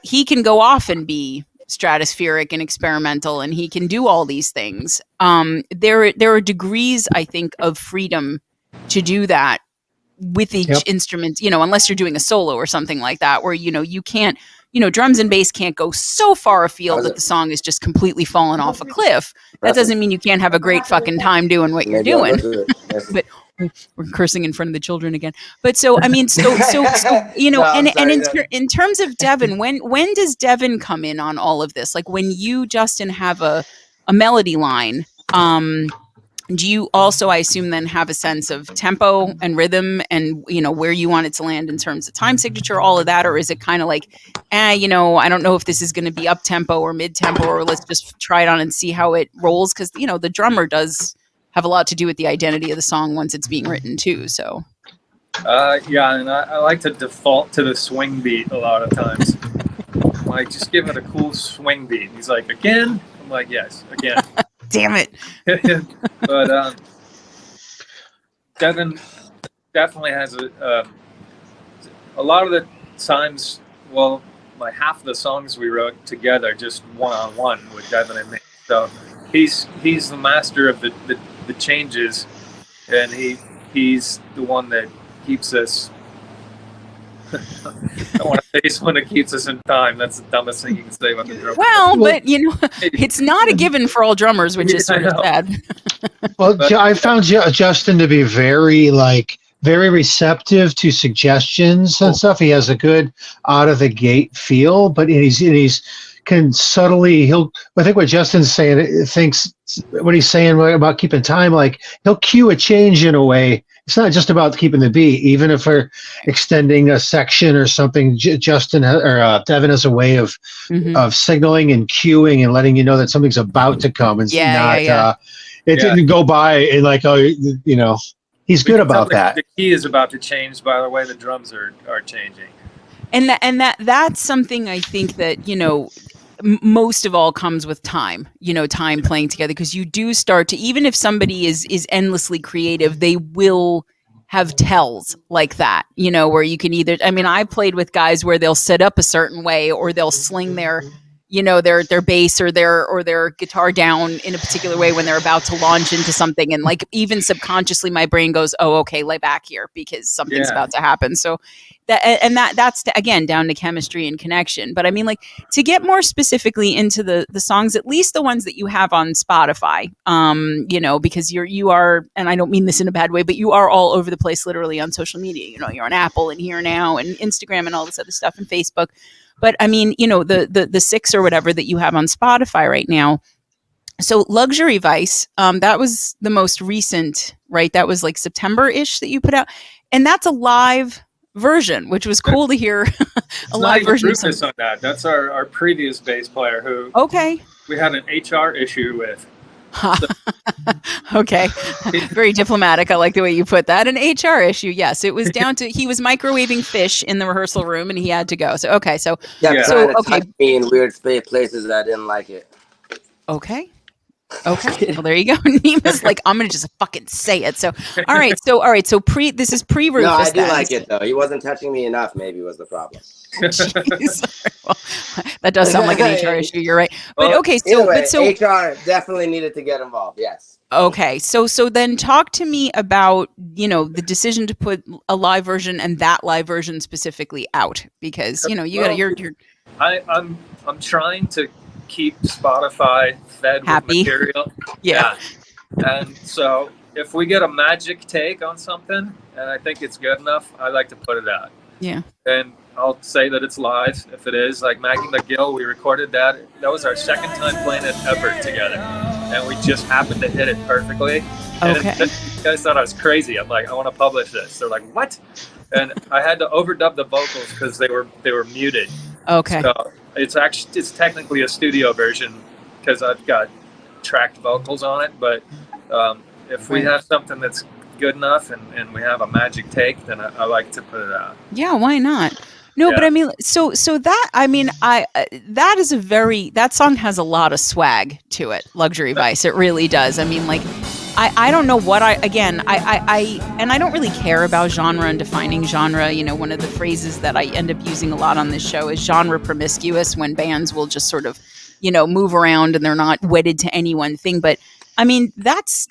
he can go off and be stratospheric and experimental, and he can do all these things. There are degrees, I think, of freedom to do that with each instrument, unless you're doing a solo or something like that, where you can't, drums and bass can't go so far afield that the song is just completely fallen off a cliff. That doesn't mean you can't have a great fucking time doing what you're doing. But we're cursing in front of the children again. But so in terms of Devin, when does Devin come in on all of this? Like when you, Justin, have a melody line, do you also, I assume, then have a sense of tempo and rhythm and, where you want it to land in terms of time signature, all of that? Or is it kind of like, I don't know if this is going to be up tempo or mid tempo, or let's just try it on and see how it rolls? Because, the drummer does have a lot to do with the identity of the song once it's being written too. So. Yeah, and I like to default to the swing beat a lot of times. Like, just give it a cool swing beat. He's like, again? I'm like, yes, again. Damn it. But Devin definitely has a lot of the times, well, like half of the songs we wrote together, just one-on-one with Devin and me. So he's the master of the changes, and he's the one that keeps us. I don't want to say he's the one that keeps us in time. That's the dumbest thing you can say about the drummer. Well, but it's not a given for all drummers, which is sort of sad. Well, I found Justin to be very receptive to suggestions and stuff. He has a good out of the gate feel, but he's can subtly I think what Justin's saying thinks what he's saying about keeping time, like he'll cue a change in a way. It's not just about keeping the beat, even if we're extending a section or something. Justin or Devin has a way of signaling and cueing and letting you know that something's about to come, and didn't go by and like, he's good about that. The key is about to change by the way the drums are changing. And that's something I think that, most of all comes with time, time playing together, because you do start to, even if somebody is endlessly creative, they will have tells like that, where you can either, I played with guys where they'll set up a certain way, or they'll sling their bass or their guitar down in a particular way when they're about to launch into something. And like, even subconsciously my brain goes, oh, okay, lay back here because something's about to happen. So that's again, down to chemistry and connection. But to get more specifically into the songs, at least the ones that you have on Spotify, because you are, and I don't mean this in a bad way, but you are all over the place, literally on social media. You're on Apple and Here Now and Instagram and all this other stuff and Facebook. But the 6 or whatever that you have on Spotify right now. So Luxury Vice, that was the most recent, right? That was like September-ish that you put out. And that's a live version, which was cool to hear. A live version. Rufus on that. That's our previous bass player who we had an HR issue with. Okay. Very diplomatic. I like the way you put that. An HR issue. Yes. It was down to, he was microwaving fish in the rehearsal room and he had to go. So, okay. So, touch me in weird spaces that I didn't like it. Okay. Well, there you go. Neema's like, I'm going to just fucking say it. So, all right. So this is pre-Rufus. No, I do like it though. He wasn't touching me enough, maybe was the problem. Well, that does sound like an HR issue. You're right. But okay. So HR definitely needed to get involved. Yes. Okay. So then talk to me about, the decision to put a live version and that live version specifically out, because, I'm trying to keep Spotify fed happy with material. Yeah. And so if we get a magic take on something and I think it's good enough, I like to put it out. Yeah. And I'll say that it's live if it is. Like Maggie McGill, we recorded that. That was our second time playing it ever together. And we just happened to hit it perfectly. Okay. And you guys thought I was crazy. I'm like, I want to publish this. They're like, what? And I had to overdub the vocals because they were muted. Okay. So it's technically a studio version because I've got tracked vocals on it. But if we have something that's good enough and we have a magic take, then I like to put it out. Yeah, why not? No, but so that, that is that song has a lot of swag to it. Luxury Vice, it really does. I don't know what I don't really care about genre and defining genre. One of the phrases that I end up using a lot on this show is genre promiscuous, when bands will just sort of, move around and they're not wedded to any one thing. But that's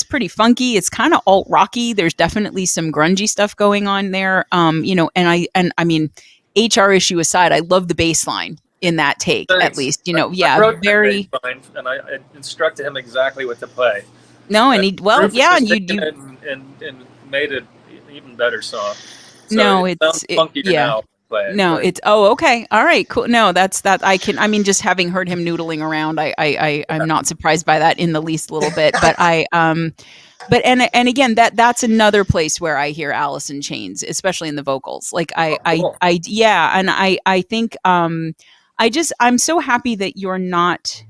pretty funky. It's kind of alt rocky. There's definitely some grungy stuff going on there. HR issue aside, I love the bass line in that take. Thanks. At least, I wrote very. And I instructed him exactly what to play. No, and and made it even better song. So it's funky now. play it. No, but- it's okay. All right, cool. No, that's that. I mean, just having heard him noodling around, I'm not surprised by that in the least little bit. But but and again, that's another place where I hear Alice in Chains, especially in the vocals. Like cool. yeah, and I think I'm so happy that you're not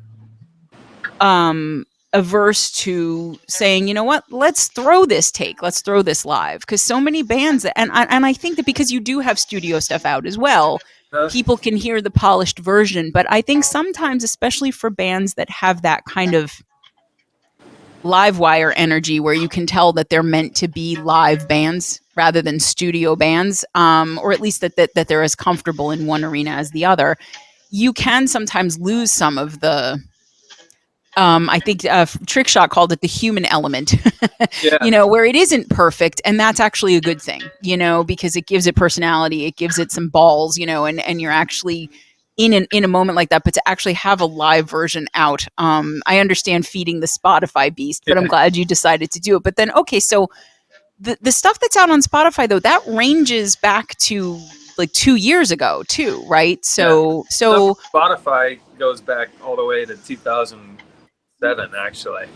averse to saying, you know what, let's throw this live, because so many bands, and I think that because you do have studio stuff out as well, people can hear the polished version. But I think sometimes, especially for bands that have that kind of live wire energy where you can tell that they're meant to be live bands rather than studio bands, or at least that they're as comfortable in one arena as the other, you can sometimes lose some of the I think Trickshot called it the human element, Yeah. where it isn't perfect. And that's actually a good thing, because it gives it personality, it gives it some balls, and you're actually in a moment like that. But to actually have a live version out, I understand feeding the Spotify beast, but I'm glad you decided to do it. But then, okay, so the stuff that's out on Spotify, though, that ranges back to like 2 years ago too, right? So Spotify goes back all the way to 2007, actually.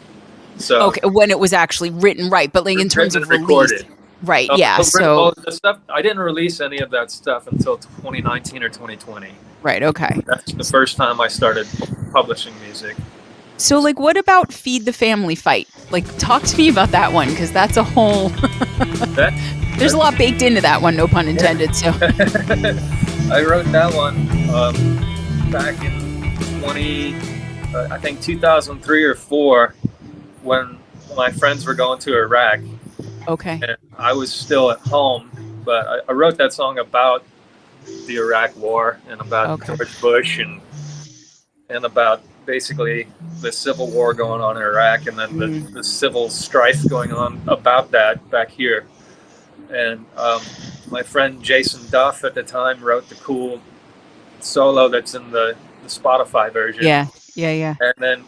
So okay, when it was actually written, right? But like in terms of released, right? Yeah. So the stuff, I didn't release any of that stuff until 2019 or 2020. right. Okay. That's the first time I started publishing music. So like, what about Feed the Family Fight? Like, talk to me about that one, because that's a whole. There's a lot baked into that one, no pun intended. So I wrote that one back in I think 2003 or 4, when my friends were going to Iraq. okay. And I was still at home, but I wrote that song about the Iraq War and about George Bush and about basically the civil war going on in Iraq, and then the civil strife going on about that back here. And my friend Jason Duff at the time wrote the cool solo that's in the Spotify version. Yeah. And then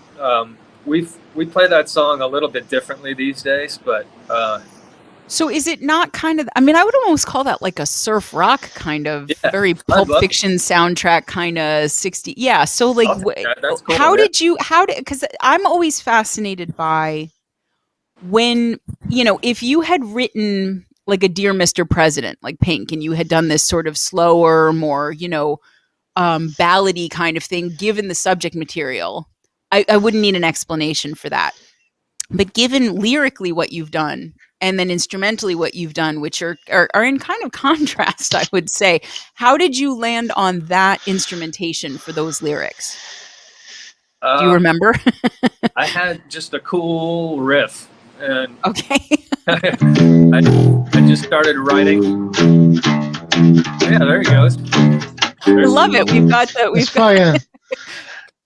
we play that song a little bit differently these days, but so is it not kind of? I mean, I would almost call that like a surf rock kind of very Pulp Fiction soundtrack kind of 60. Yeah. So like, that's cool. because I'm always fascinated by when, if you had written like a Dear Mr. President, like Pink, and you had done this sort of slower, more, ballady kind of thing, given the subject material, I wouldn't need an explanation for that. But given lyrically what you've done, and then instrumentally what you've done, which are in kind of contrast, I would say, how did you land on that instrumentation for those lyrics? Do you remember? I had just a cool riff, and okay. I just started writing. Yeah, there he goes. I love it. We've got that.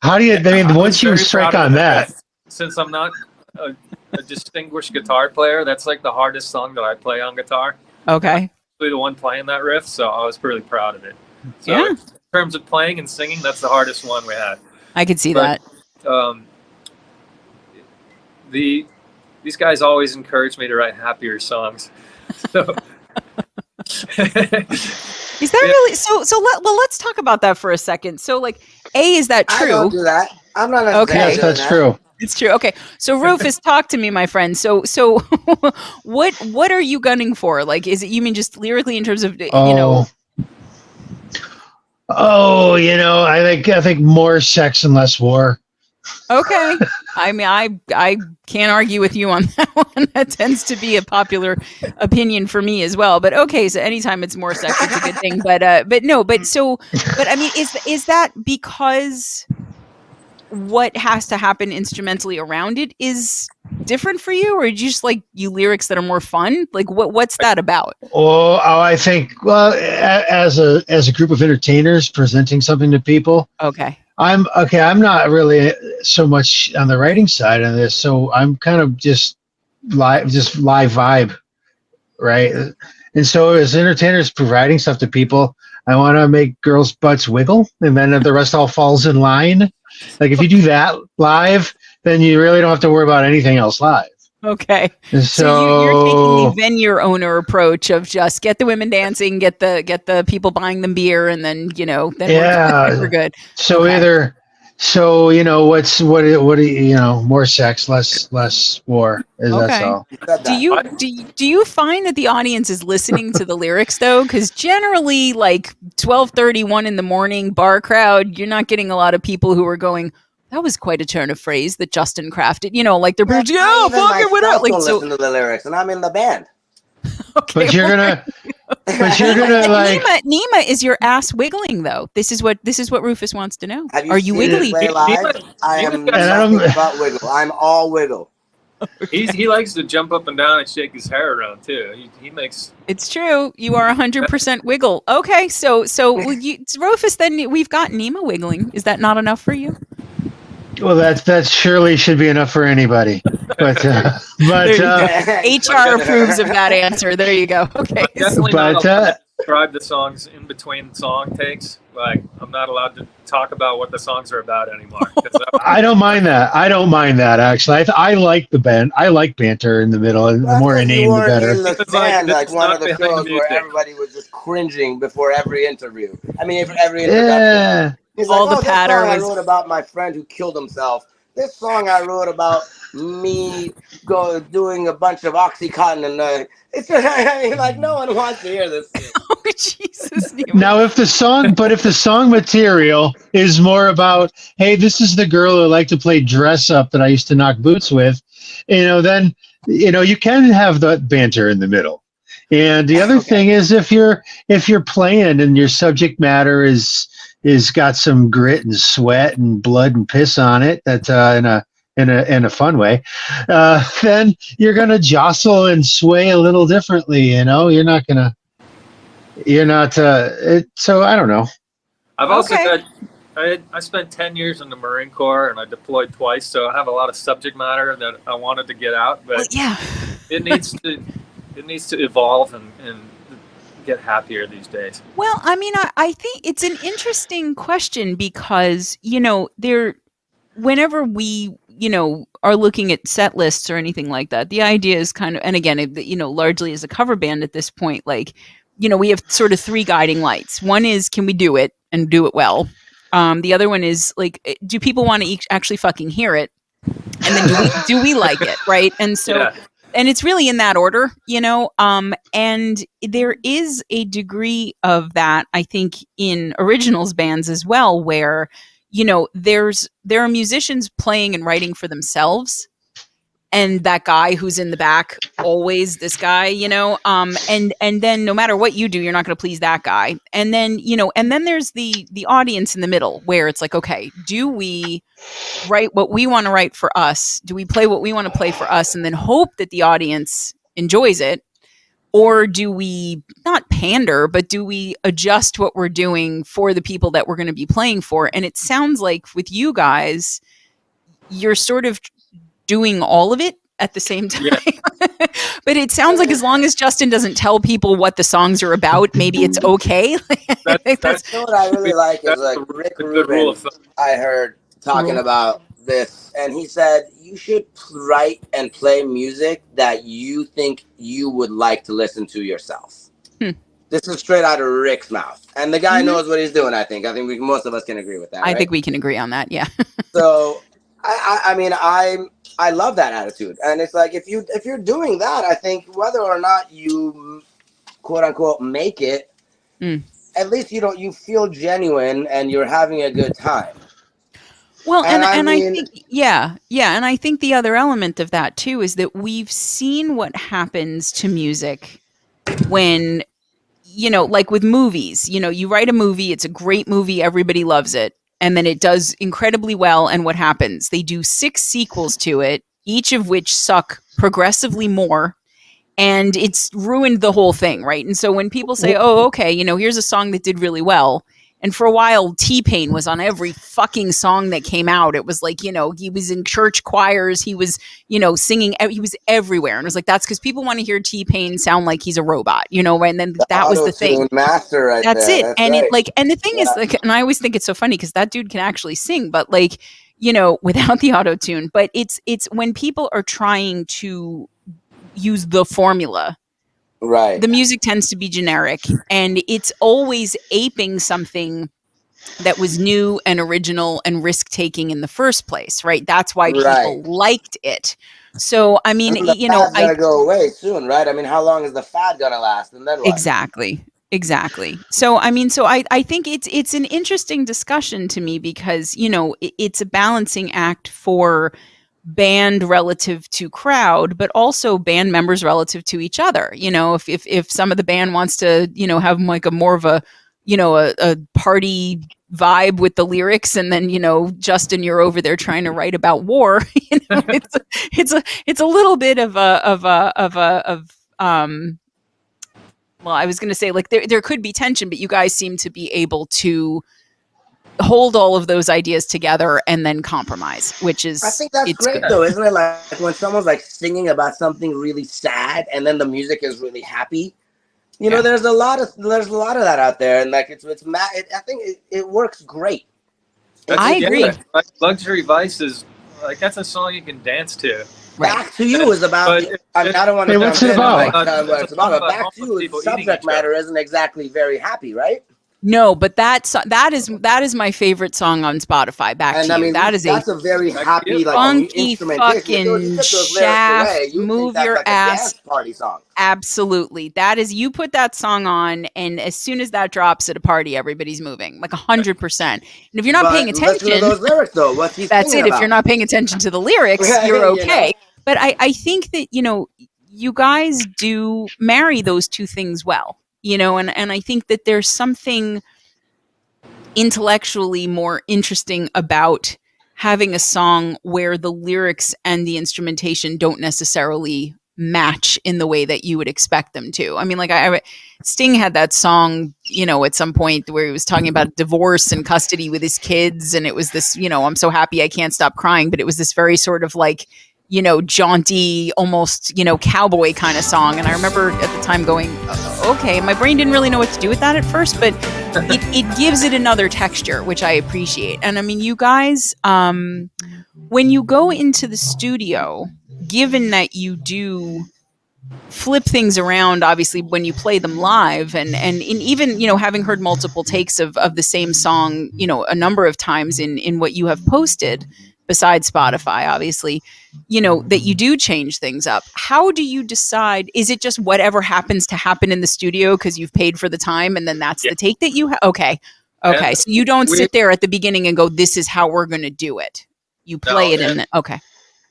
How do you? I mean, once you strike on that, since I'm not a distinguished guitar player, that's like the hardest song that I play on guitar. Okay. I'm the one playing that riff, so I was really proud of it. So in terms of playing and singing, that's the hardest one we had. I could see that. These guys always encourage me to write happier songs. So is that really so? Let's talk about that for a second. So, like, is that true? I don't do that. I'm not. Okay, yes, that's true. It's true. Okay, so Rufus, talk to me, my friend. So, what are you gunning for? Like, is it, you mean just lyrically in terms of I think more sex and less war. Okay. I mean, I can't argue with you on that one. That tends to be a popular opinion for me as well. But okay, so anytime it's more sex, it's a good thing. But I mean, is that because what has to happen instrumentally around it is different for you, or just like you lyrics that are more fun? Like what's that about? I think as a group of entertainers presenting something to people. Okay. I'm not really so much on the writing side of this, so I'm kind of just live vibe, right? And so as entertainers providing stuff to people, I want to make girls' butts wiggle, and then the rest all falls in line. Like if you do that live, then you really don't have to worry about anything else live. Okay. So, So you're taking the venue owner approach of just get the women dancing, get the people buying them beer, and then then we're good. So Okay. either, more sex, less war. That's Okay. all. You said Do that. you do you find that the audience is listening to the lyrics though? Because generally, like 12:31 in the morning, bar crowd, you're not getting a lot of people who are going, "That was quite a turn of phrase that Justin crafted." Like they're Man, yeah, I even fuck it, whatever. myself Like don't so. listen to the lyrics, and I'm in the band. Okay. But you're gonna, like. Nima, is your ass wiggling though? This is what Rufus wants to know. Have you Are you seen me wiggly? play live? I Nima's am got And I nothing don't. but wiggle. I'm all wiggle. he likes to jump up and down and shake his hair around too. He makes It's true. You are 100% wiggle. Okay, so Rufus, then we've got Nima wiggling. Is that not enough for you? Well, that surely should be enough for anybody. But HR approves of that answer. There you go. Okay. definitely But, not allowed to describe the songs in between song takes. Like I'm not allowed to talk about what the songs are about anymore. 'Cause I don't mind that. Actually. I like the band. I like banter in the middle, and the That's more because you inane, the weren't better. in the It's like, stand, this like is one not of the behind the shows where music. everybody was just cringing before every interview. I mean, every introduction. Yeah. He's All like, the this patter song I was- wrote about my friend who killed himself. This song I wrote about me doing a bunch of Oxycontin, and it's just, I mean, like no one wants to hear this. Oh, Jesus. Nima. Now, if the song material is more about, hey, this is the girl who liked to play dress up that I used to knock boots with, then you can have the banter in the middle. And the other thing is, if you're playing and your subject matter is got some grit and sweat and blood and piss on it, that in a fun way, then you're gonna jostle and sway a little differently. You're not gonna. You're not. So I don't know. I've also Okay. got. I spent 10 years in the Marine Corps and I deployed twice, so I have a lot of subject matter that I wanted to get out, but Well, yeah. it needs to evolve and get happier these days. Well, I mean, I think it's an interesting question because, whenever we, are looking at set lists or anything like that, the idea is kind of, and again, largely as a cover band at this point, like, we have sort of three guiding lights. One is, can we do it and do it well? The other one is like, do people want to actually fucking hear it? And then do we like it? Right. And so, Yeah. and it's really in that order, and there is a degree of that, I think, in originals bands as well, where, there are musicians playing and writing for themselves. And that guy who's in the back, always this guy, and then no matter what you do, you're not going to please that guy. And then, and then there's the audience in the middle where it's like, okay, do we write what we want to write for us? Do we play what we want to play for us and then hope that the audience enjoys it? Or do we not pander, but do we adjust what we're doing for the people that we're going to be playing for? And it sounds like with you guys, you're sort of doing all of it at the same time. Yeah. But it sounds like as long as Justin doesn't tell people what the songs are about, maybe it's okay. That's what I really like is like the Rick good rule Rubin. of thumb. I heard talking about this, and he said you should write and play music that you think you would like to listen to yourself. This is straight out of Rick's mouth, and the guy knows what he's doing. I think most of us can agree with that. I think we can agree on that. Yeah. So I mean I love that attitude, and it's like if you're doing that, I think whether or not you quote unquote make it, at least you feel genuine and you're having a good time. Well, and I think and I think the other element of that too is that we've seen what happens to music when, like with movies, you write a movie, it's a great movie, everybody loves it. And then it does incredibly well. And what happens? They do 6 sequels to it, each of which suck progressively more. And it's ruined the whole thing, right? And so when people say, oh, okay, here's a song that did really well. And for a while, T-Pain was on every fucking song that came out. It was like, he was in church choirs. He was, singing. He was everywhere. And it was like, that's because people want to hear T-Pain sound like he's a robot, And then that was the thing. Master right that's there. it. That's and right. it and the thing is, like, and I always think it's so funny because that dude can actually sing, but like, without the auto tune. But it's when people are trying to use the formula, Right. the music tends to be generic, and it's always aping something that was new and original and risk taking in the first place, right? That's why Right. people liked it. So, I mean, And the fad's I gonna go away soon, right? I mean, how long is the fad gonna last, and then what? exactly. So, I mean, I think it's an interesting discussion to me because it's a balancing act for band relative to crowd, but also band members relative to each other. If some of the band wants to have like a more of a a party vibe with the lyrics, and then Justin, you're over there trying to write about war. It's a little bit of well, I was going to say, like, there could be tension, but you guys seem to be able to hold all of those ideas together and then compromise, which is, I think that's great, good. though, isn't it? Like when someone's like singing about something really sad, and then the music is really happy. There's a lot of that out there, and like I think it works great. I agree. Like Luxury Vice is like, that's a song you can dance to. Right. Back to You is about. I don't want to. Hey, what's it about? What it's about. But Back to You, the subject matter isn't exactly very happy, right? No, but that is my favorite song on Spotify. Back to You. That's a very happy, like, funky instrumentation. fucking shaft. Move your like ass. A dance party song. Absolutely. That is, you put that song on, and as soon as that drops at a party, everybody's moving like 100%. And if you're not paying attention, listen to those lyrics, though. What's he that's it. about? If you're not paying attention to the lyrics, you're okay. But I think that you guys do marry those two things well. And I think that there's something intellectually more interesting about having a song where the lyrics and the instrumentation don't necessarily match in the way that you would expect them to. I mean, like, Sting had that song, at some point where he was talking about divorce and custody with his kids, and it was this, I'm so happy I can't stop crying, but it was this very sort of like, jaunty, almost, cowboy kind of song. And I remember at the time going, okay, my brain didn't really know what to do with that at first, but it gives it another texture, which I appreciate. And I mean, you guys, when you go into the studio, given that you do flip things around, obviously, when you play them live, and even, having heard multiple takes of the same song, a number of times in what you have posted, besides Spotify, obviously, that you do change things up. How do you decide? Is it just whatever happens to happen in the studio because you've paid for the time, and then that's the take that you have? Okay. So you don't sit there at the beginning and go, this is how we're going to do it. You play it in. Okay.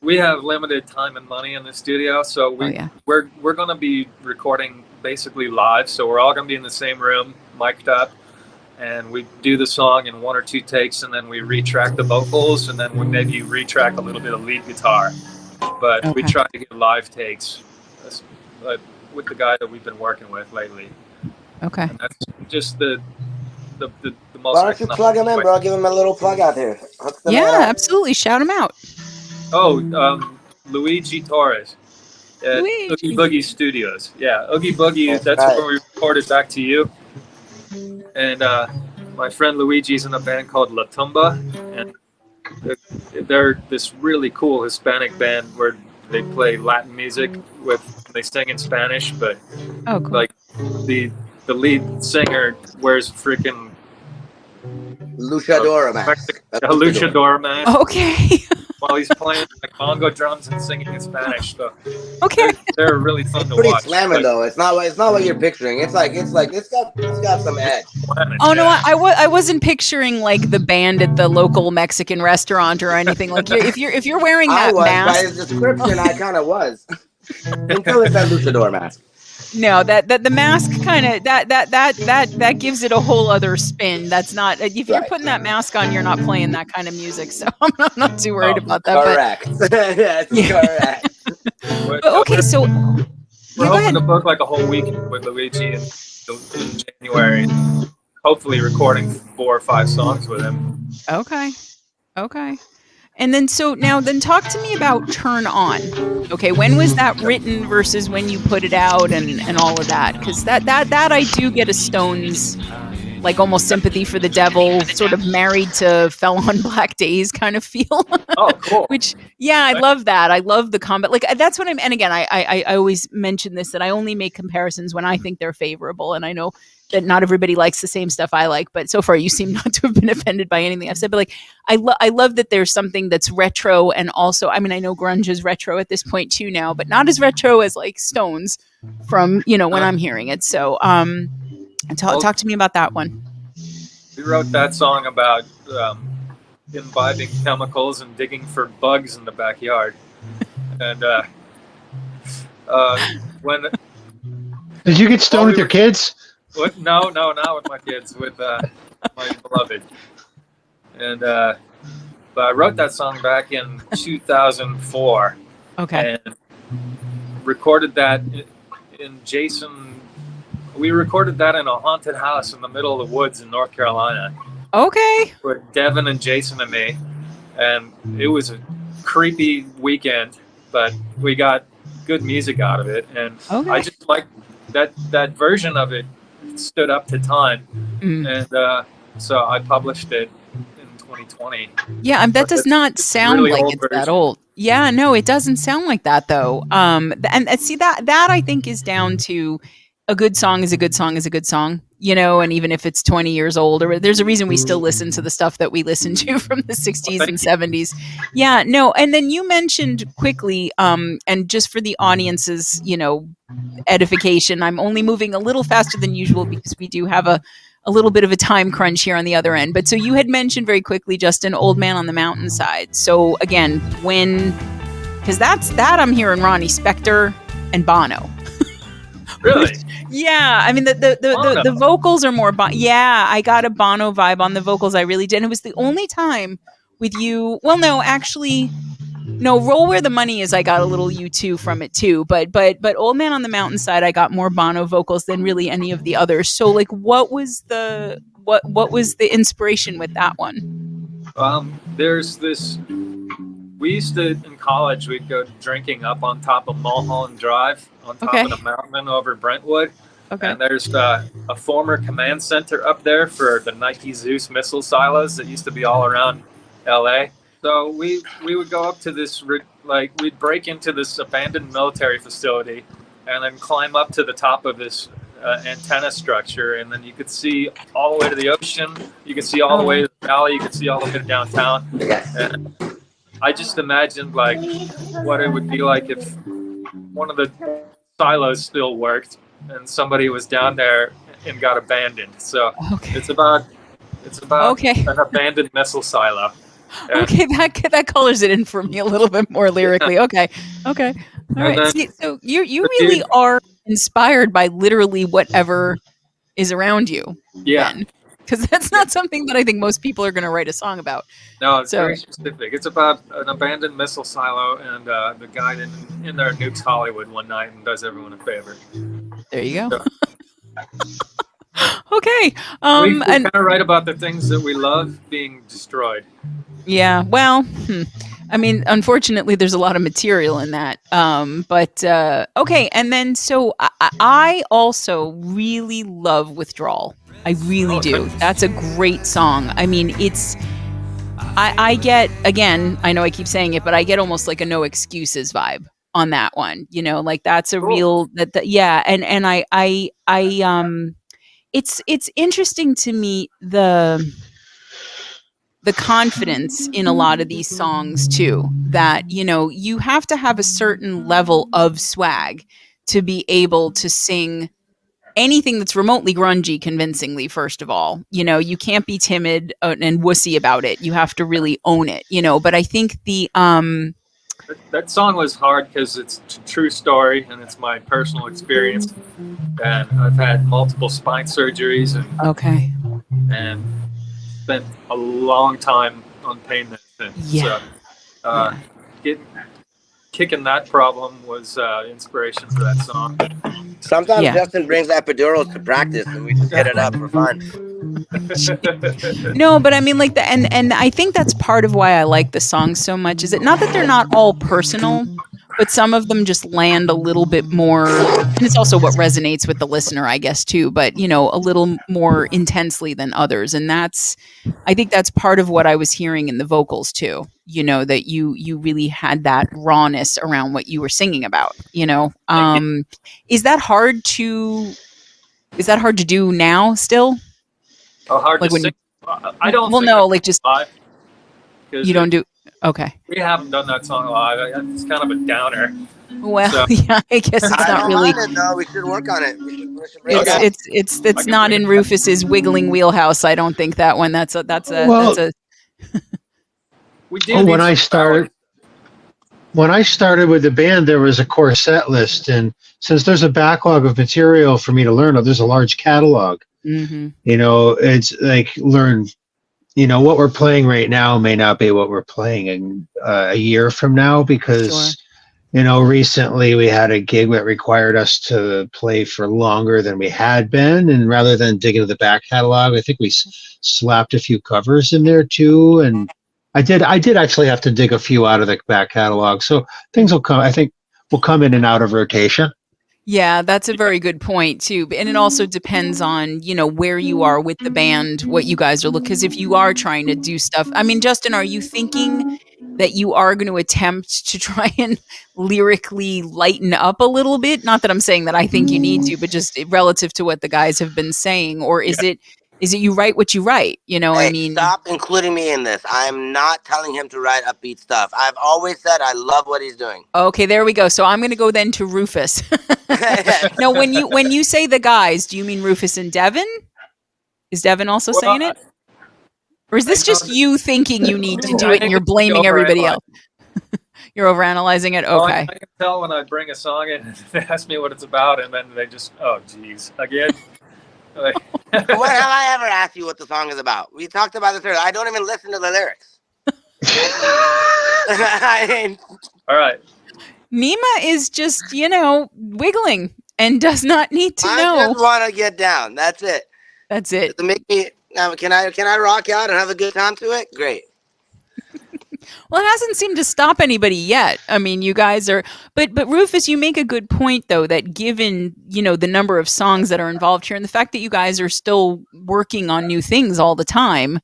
We have limited time and money in the studio, so we're going to be recording basically live. So we're all going to be in the same room, mic'd up, and we do the song in one or two takes, and then we retrack the vocals, and then we maybe retrack a little bit of lead guitar. But we try to get live takes with the guy that we've been working with lately. Okay. And that's just the most. Why don't you plug him in, bro? Give him a little plug out here. Yeah, absolutely. Shout him out. Luigi Torres at Oogie Boogie Studios. Yeah, Oogie Boogie, that's right. where we recorded Back to You. And my friend Luigi's in a band called La Tumba, and they're this really cool Hispanic band where they play Latin music they sing in Spanish, but cool. Like the lead singer wears freaking luchador mask. A luchador mask. Okay. While he's playing like bongo drums and singing in Spanish, so okay, they're really fun to pretty watch. Slamming though. It's not what you're picturing. It's got some edge. Oh no, I wasn't picturing like the band at the local Mexican restaurant or anything. Like if you're wearing that mask, by his description, I kind of was until it's that luchador mask. No, that the mask kind of that gives it a whole other spin. That's not, if you're putting that mask on, you're not playing that kind of music. So I'm not too worried about that. Correct. Yes, correct. But okay, so we're hoping to book like a whole week with Luigi in January. Hopefully, recording 4 or 5 songs with him. Okay. And then talk to me about Turn On. Okay, when was that written versus when you put it out and all of that? Because that I do get a Stones like almost sympathy for the devil, sort of Married to Fell on Black Days kind of feel. Oh, cool. Which, yeah, I love that. I love the combat. Like that's what I'm. And again, I always mention this, that I only make comparisons when I think they're favorable, and I know that not everybody likes the same stuff I like. But so far, you seem not to have been offended by anything I've said. But like, I love that there's something that's retro, and also, I mean, I know grunge is retro at this point too now, but not as retro as like Stones from when I'm hearing it. So, talk to me about that one. We wrote that song about imbibing chemicals and digging for bugs in the backyard. And when Did you get stoned with your kids? No, not with my kids, with my beloved. And but I wrote that song back in 2004. Okay. And recorded that in Jason. We recorded that in a haunted house in the middle of the woods in North Carolina. Okay. With Devin and Jason and me. And it was a creepy weekend, but we got good music out of it. And Okay. I just like that version of it stood up to time. And so I published it in 2020. Yeah, that does not sound really like old it's version. that old. Yeah, no, it doesn't sound like that though. And see that I think is down to a good song is a good song is a good song, and even if it's 20 years old, or there's a reason we still listen to the stuff that we listen to from the 60s and 70s. Yeah, no. And then you mentioned quickly, and just for the audience's, edification, I'm only moving a little faster than usual because we do have a little bit of a time crunch here on the other end. But so you had mentioned very quickly just an Old Man on the Mountainside. So again, because that I'm hearing Ronnie Spector and Bono. Really? Yeah, I mean the vocals are more. Yeah, I got a Bono vibe on the vocals. I really did. And it was the only time with you. Well, no, actually, no. Roll Where the Money Is. I got a little U2 from it too. But Old Man on the Mountainside, I got more Bono vocals than really any of the others. So like, what was the inspiration with that one? There's this. We used to, in college, we'd go drinking up on top of Mulholland Drive, on top of the mountain over Brentwood. Okay. And there's a former command center up there for the Nike Zeus missile silos that used to be all around LA. So we would go up to this, we'd break into this abandoned military facility and then climb up to the top of this antenna structure. And then you could see all the way to the ocean. You could see all the way to the valley. You could see all the way to downtown. And I just imagined like what it would be like if one of the silos still worked and somebody was down there and got abandoned. So it's about an abandoned missile silo. Okay, that colors it in for me a little bit more lyrically. Okay. All right. See, so you really are inspired by literally whatever is around you. Yeah. Because that's not something that I think most people are going to write a song about. No, it's very specific. It's about an abandoned missile silo, and the guy in there nukes Hollywood one night and does everyone a favor. There you go. So, okay. We kind of write about the things that we love being destroyed. Yeah. Well, I mean, unfortunately, there's a lot of material in that. But okay. And then, so I also really love Withdrawal. I really do. That's a great song. I mean, I get, again, I know I keep saying it, but I get almost like a No Excuses vibe on that one. Like that's a real, yeah. And it's interesting to me, the confidence in a lot of these songs too, that, you have to have a certain level of swag to be able to sing anything that's remotely grungy convincingly. First of all, you can't be timid and wussy about it. You have to really own it, but I think that song was hard because it's a true story and it's my personal experience, and I've had multiple spine surgeries and spent a long time on pain medicine. So kicking that problem was inspiration for that song. Sometimes Justin brings epidurals to practice and we just hit it up for fun. No, but I mean, like and I think that's part of why I like the songs so much. Is it not that they're not all personal, but some of them just land a little bit more, and it's also what resonates with the listener, I guess, too, but a little more intensely than others. And I think that's part of what I was hearing in the vocals too, that you really had that rawness around what you were singing about. Is that hard to do now still? Oh, hard Like to when sing. I don't well, think no, it's like just live, 'cause you don't do. Okay. we haven't done that song live. It's kind of a downer. Well, So- yeah, I guess it's I not don't really. mind it though. We should work on it. We should bring it up. It's can not bring in it. Rufus's wiggling wheelhouse. I don't think that one. That's a Well, We do. when need I some started, with the band, there was a core set list, and since there's a backlog of material for me to learn, there's a large catalog. mm-hmm. It's like learn. What we're playing right now may not be what we're playing in a year from now because, recently we had a gig that required us to play for longer than we had been. And rather than dig into the back catalog, I think we slapped a few covers in there too. And I did actually have to dig a few out of the back catalog. So things will come, I think will come in and out of rotation. Yeah, that's a very good point too. And it also depends on, where you are with the band, what you guys are looking, because if you are trying to do stuff, I mean, Justin, are you thinking that you are going to attempt to try and lyrically lighten up a little bit? Not that I'm saying that I think you need to, but just relative to what the guys have been saying, or is it you write what you write? Hey, stop including me in this. I'm not telling him to write upbeat stuff. I've always said I love what he's doing. Okay, there we go. So I'm going to go then to Rufus. No, when you say the guys, do you mean Rufus and Devin? Is Devin also saying it? Or is this just you thinking you need to do it and you're blaming everybody else? You're overanalyzing it? Okay. I can tell when I bring a song in and they ask me what it's about, and then they just, oh, geez, again? When have I ever asked you what the song is about? We talked about this earlier. I don't even listen to the lyrics. All right. Nima is just, wiggling and does not need to know. I just want to get down. That's it. That's it. To make me, now, can I rock out and have a good time to it? Great. Well, it hasn't seemed to stop anybody yet. I mean, you guys are, but Rufus, you make a good point though, that given, the number of songs that are involved here and the fact that you guys are still working on new things all the time,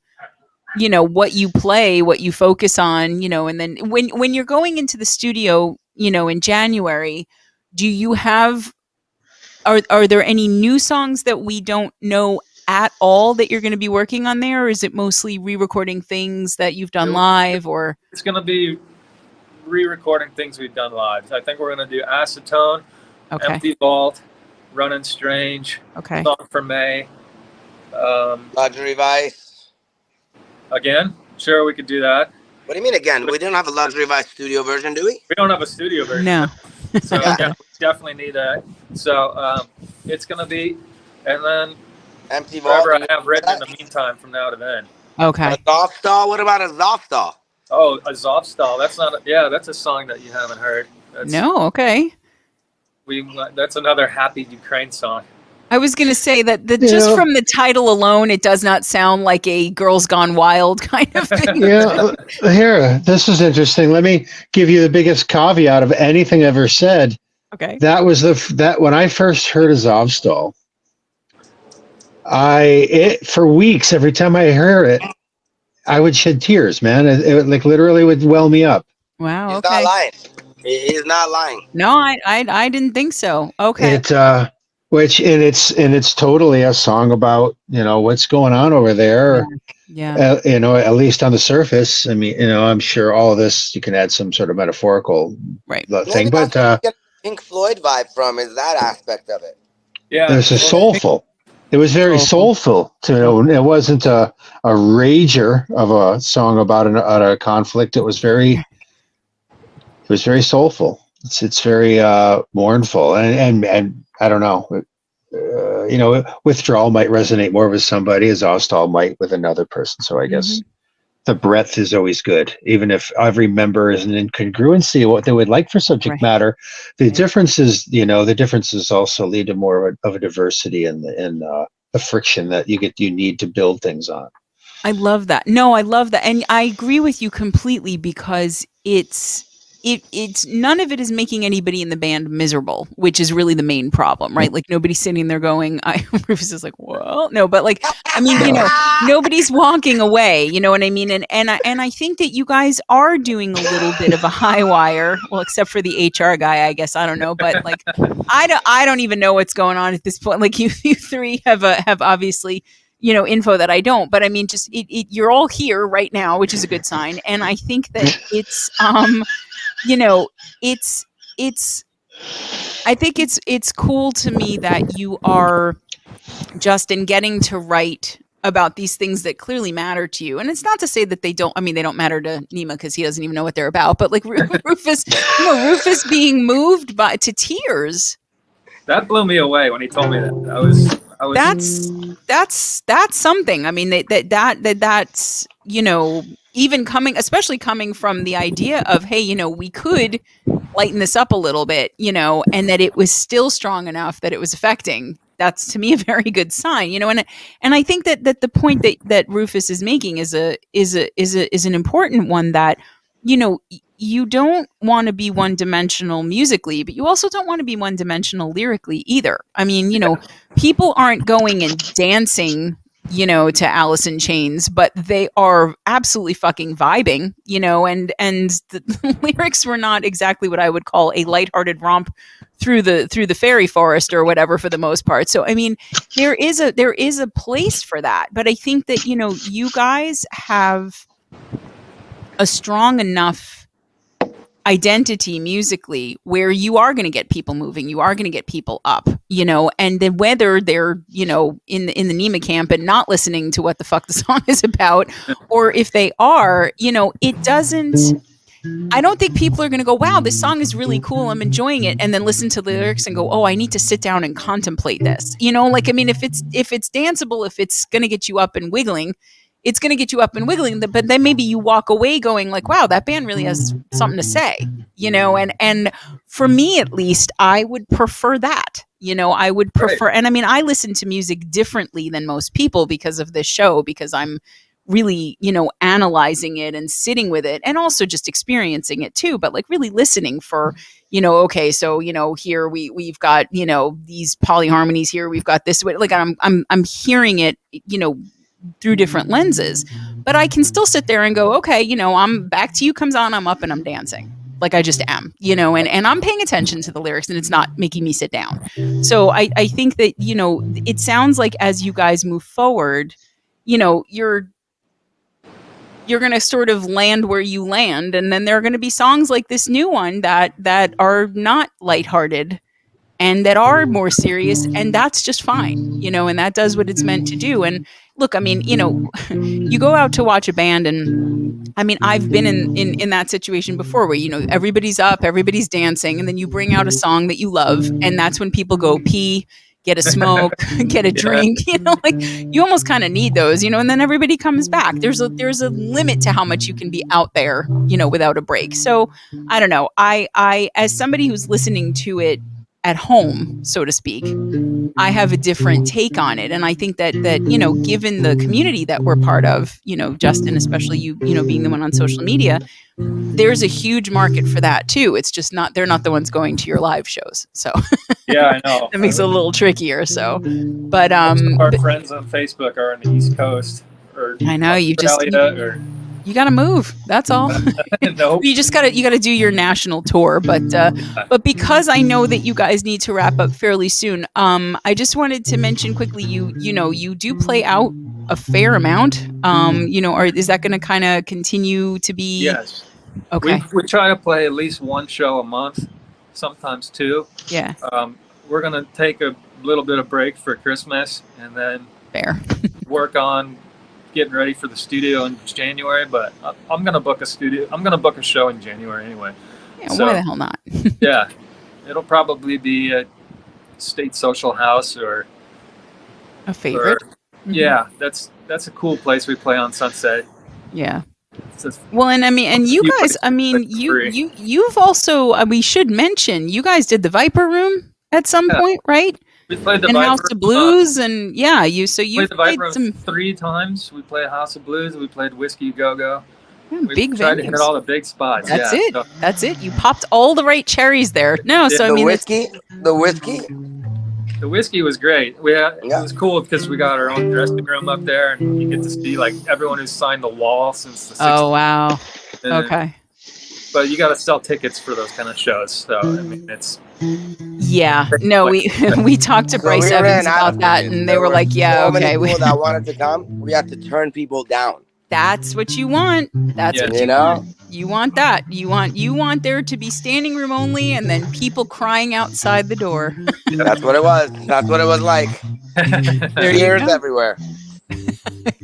what you play, what you focus on, and then when you're going into the studio, in January, do you have, are there any new songs that we don't know at all that you're going to be working on there, or is it mostly re-recording things that you've done live? Or it's going to be re-recording things we've done live. I think we're going to do Acetone, Empty Vault, Running Strange, Song for May, Luxury Vice. Again, sure, we could do that. What do you mean again? We don't have a Luxury Vice studio version, do we? We don't have a studio version. No. So yeah, we definitely need that. So it's going to be, and then Empty Vault. whatever I have written in the meantime from now to then. Okay. A Zofstall? What about a Zofstall? Oh, a Zofstall. That's not. That's a song that you haven't heard. No. Okay. That's another happy Ukraine song. I was going to say that just from the title alone, it does not sound like a Girls Gone Wild kind of thing. Here, this is interesting. Let me give you the biggest caveat of anything I've ever said. Okay. That was that when I first heard of Zofstall, for weeks, every time I heard it, I would shed tears, man. It like literally would well me up. Wow. He's not lying. He's not lying. No, I didn't think so. Okay. It's totally a song about, what's going on over there. Yeah. At least on the surface. I mean, I'm sure all of this, you can add some sort of metaphorical thing, but Pink Floyd vibe from is that aspect of it. Yeah. There's a soulful. It was very soulful. It wasn't a rager of a song about a conflict. It was very soulful. It's very mournful, and I don't know. Withdrawal might resonate more with somebody, as Zofstall might with another person. So I guess the breadth is always good, even if every member is an incongruency of what they would like for subject matter. The differences also lead to more of a diversity in the friction that you need to build things on. I love that. No, I love that. And I agree with you completely, because it's it's none of it is making anybody in the band miserable, which is really the main problem, right? Like nobody's sitting there going, Rufus is like, well, no, but like, I mean, nobody's walking away, you know what I mean? And I think that you guys are doing a little bit of a high wire, well, except for the HR guy, I guess, I don't know, but like, I don't even know what's going on at this point. Like you three have obviously, info that I don't, but I mean, just you're all here right now, which is a good sign. And I think that it's, I think it's cool to me that you are Justin getting to write about these things that clearly matter to you. And it's not to say that they don't matter to Nima because he doesn't even know what they're about, but like Rufus being moved to tears. That blew me away when he told me that. I was that's something. I mean, that's, even especially coming from the idea of, hey, we could lighten this up a little bit, and that it was still strong enough that it was affecting. That's to me a very good sign, and I think that the point that Rufus is making is an important one, that, you don't want to be one-dimensional musically, but you also don't want to be one-dimensional lyrically either. I mean, people aren't going and dancing, to Alice in Chains, but they are absolutely fucking vibing, and the lyrics were not exactly what I would call a lighthearted romp through the fairy forest or whatever for the most part. So, I mean, there is a place for that, but I think that, you guys have a strong enough identity musically where you are going to get people moving, you are going to get people up, and then whether they're, in the Nima camp and not listening to what the fuck the song is about, or if they are, it doesn't, I don't think people are going to go, wow, this song is really cool, I'm enjoying it, and then listen to the lyrics and go, oh, I need to sit down and contemplate this. Like, I mean, if it's danceable, if it's going to get you up and wiggling, it's going to get you up and wiggling, but then maybe you walk away going like, wow, that band really has something to say, and for me, at least, I would prefer that, I would prefer, right. And I mean, I listen to music differently than most people because of this show, because I'm really, analyzing it and sitting with it, and also just experiencing it too, but like really listening for, okay, so, here we've got, these polyharmonies here, we've got this way, like I'm hearing it, through different lenses, but I can still sit there and go, okay, I'm Back to You comes on, I'm up and I'm dancing. Like I just am, and I'm paying attention to the lyrics and it's not making me sit down. So I think that, it sounds like as you guys move forward, you're going to sort of land where you land. And then there are going to be songs like this new one that are not lighthearted and that are more serious, and that's just fine, and that does what it's meant to do. And look, I mean, you go out to watch a band, and I mean, I've been in that situation before where, everybody's up, everybody's dancing, and then you bring out a song that you love, and that's when people go pee, get a smoke, get a drink, like you almost kind of need those, and then everybody comes back. There's a limit to how much you can be out there, without a break. So I don't know. I as somebody who's listening to it at home, so to speak, I have a different take on it. And I think that, given the community that we're part of, Justin, especially you, being the one on social media, there's a huge market for that too. It's just they're not the ones going to your live shows. So yeah, I know. That makes it a little trickier. So, but, our friends on Facebook are on the East Coast, or I know you got to move. That's all. Nope. You just got to do your national tour. But because I know that you guys need to wrap up fairly soon, I just wanted to mention quickly, you do play out a fair amount, or is that going to kind of continue to be? Yes. Okay. We try to play at least one show a month, sometimes two. Yeah. We're going to take a little bit of break for Christmas and then work on getting ready for the studio in January, but I'm gonna book a show in January anyway. Yeah, so, why the hell not? Yeah, it'll probably be a State Social House or a favorite. Yeah, that's a cool place we play on Sunset. Yeah. Well, and I mean, and you guys, I mean, you've also, we should mention, you guys did the Viper Room at some point, right? We played the House of Blues, and you played the Viper Room 3 times. We played House of Blues. We played Whiskey Go Go. Yeah, We big tried to hit venues. all the big spots. That's yeah. it. So, That's it. You popped all the right cherries there. No, so I The mean, it's whiskey, the whiskey. the whiskey was great. It Yeah. was cool because we got our own dressing room up there, and you get to see like everyone who's signed the wall since the 60s. oh wow. And- Okay. But you got to sell tickets for those kind of shows. So I mean, it's Yeah. No, we we talked to So Bryce we Evans ran out about of that, tickets. and they There were like, "Yeah, so okay." many people that wanted to come. We had to turn people down. That's what you want. That's Yeah. what You you know? want. You want that. You want there to be standing room only, and then people crying outside the door. That's what it was. That's what it was like. There you Tears go. everywhere.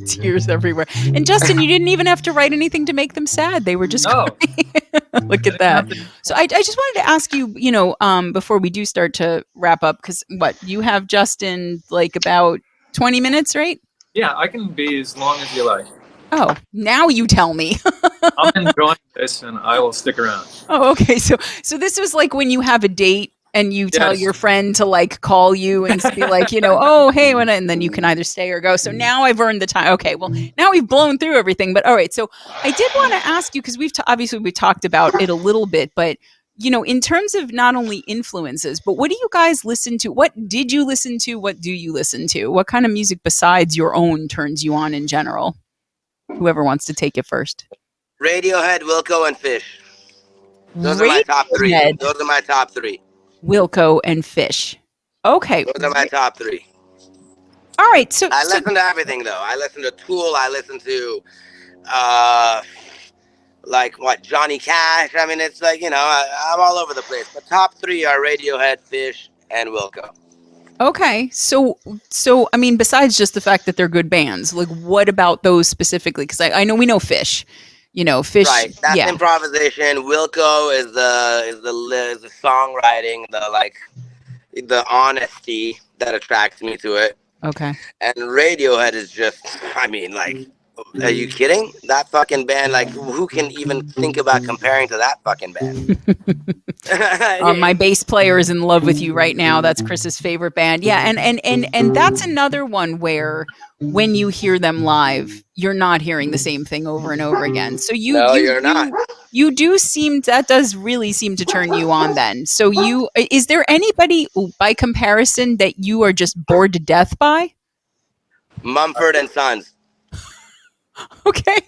Tears everywhere. And Justin, you didn't even have to write anything to make them sad. They were just no. Look at that. So I just wanted to ask you, before we do start to wrap up, because you have Justin like about 20 minutes, right? Yeah, I can be as long as you like. Oh, now you tell me. I'm enjoying this, and I will stick around. Oh, okay. So this was like when you have a date and you tell Yes. your friend to like call you and be like, oh, hey, and then you can either stay or go. So now I've earned the time. Okay, well, now we've blown through everything. But all right, so I did want to ask you, because obviously we talked about it a little bit, but in terms of not only influences, but what do you guys listen to? What did you listen to? What do you listen to? What kind of music besides your own turns you on in general? Whoever wants to take it first. Radiohead, Wilco, and Fish. Those are my top three. Radiohead, Those are my top three. Wilco, and Fish. Okay. Those are my top three. All right. So I listen to everything though. I listen to Tool. I listen to, Johnny Cash. I mean, it's like I'm all over the place. But top three are Radiohead, Fish, and Wilco. Okay. So I mean, besides just the fact that they're good bands, like what about those specifically? Because I know we know Fish. Fish. Right. That's yeah. improvisation. Wilco is the songwriting, the honesty that attracts me to it. Okay. And Radiohead is just, are you kidding? That fucking band, who can even think about comparing to that fucking band? My bass player is in love with you right now. That's Chris's favorite band. Yeah, and that's another one where when you hear them live, you're not hearing the same thing over and over again. So you're not. You do that does really seem to turn you on then. So is there anybody by comparison that you are just bored to death by? Mumford and Sons. Okay.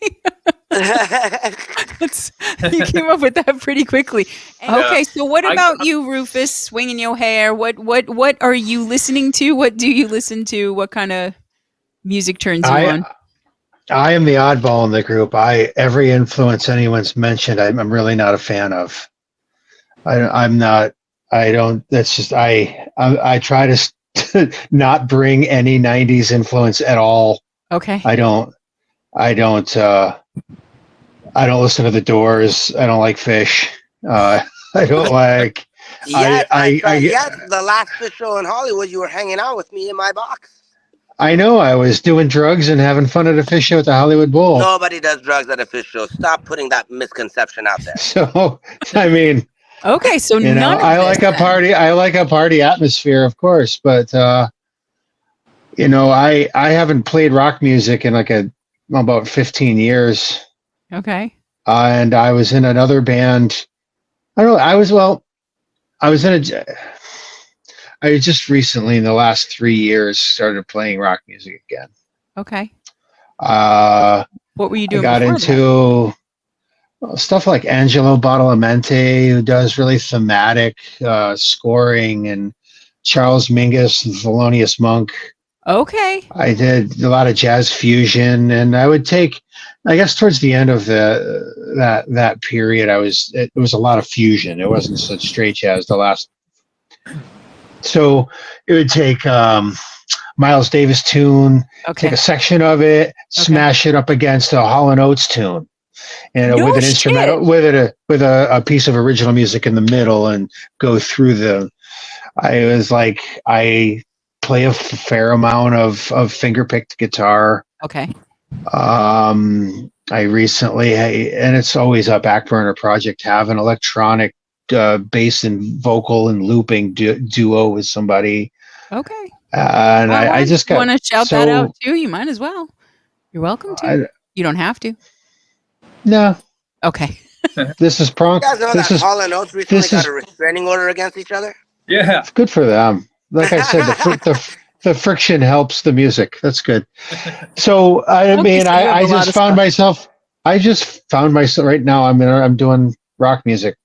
You came up with that pretty quickly. Okay, so what about you, Rufus, swinging your hair? What are you listening to? What do you listen to? What kind of music turns you on? I am the oddball in the group. Every influence anyone's mentioned, I'm really not a fan of. I'm not. I don't. That's just I try to not bring any '90s influence at all. Okay. I don't listen to the Doors. I don't like Fish. I don't like. Yes, the last Fish show in Hollywood, you were hanging out with me in my box. I know. I was doing drugs and having fun at a Fish show at the Hollywood Bowl. Nobody does drugs at a Fish show. Stop putting that misconception out there. So, I mean. Okay, so I like a party. I like a party atmosphere, of course, but I haven't played rock music in about 15 years. Okay. And I was in another band. I don't know. I just recently, in the last 3 years, started playing rock music again. Okay. What were you doing? I got into stuff like Angelo Badalamenti, who does really thematic scoring, and Charles Mingus, the Thelonious Monk. Okay. I did a lot of jazz fusion, and I would take, I guess, towards the end of that period, it was a lot of fusion. It wasn't such straight jazz. So it would take Miles Davis tune, take a section of it, smash it up against a Hall & Oates tune, and with an instrumental, with a piece of original music in the middle, and go through I play a fair amount of finger-picked guitar. Okay. I recently, and it's always a back burner project, have an electronic bass and vocal and looping duo with somebody. Okay. And I just want to shout that out too. You might as well. You're welcome to. You don't have to. No, Okay. this is You guys know This that is Hall and Oates recently this got is a restraining order against each other? Yeah. good for them. Like I said, the friction helps the music. That's good. So I Okay, mean, so you have I a lot just of found stuff. myself. I just found myself right now. I'm doing rock music,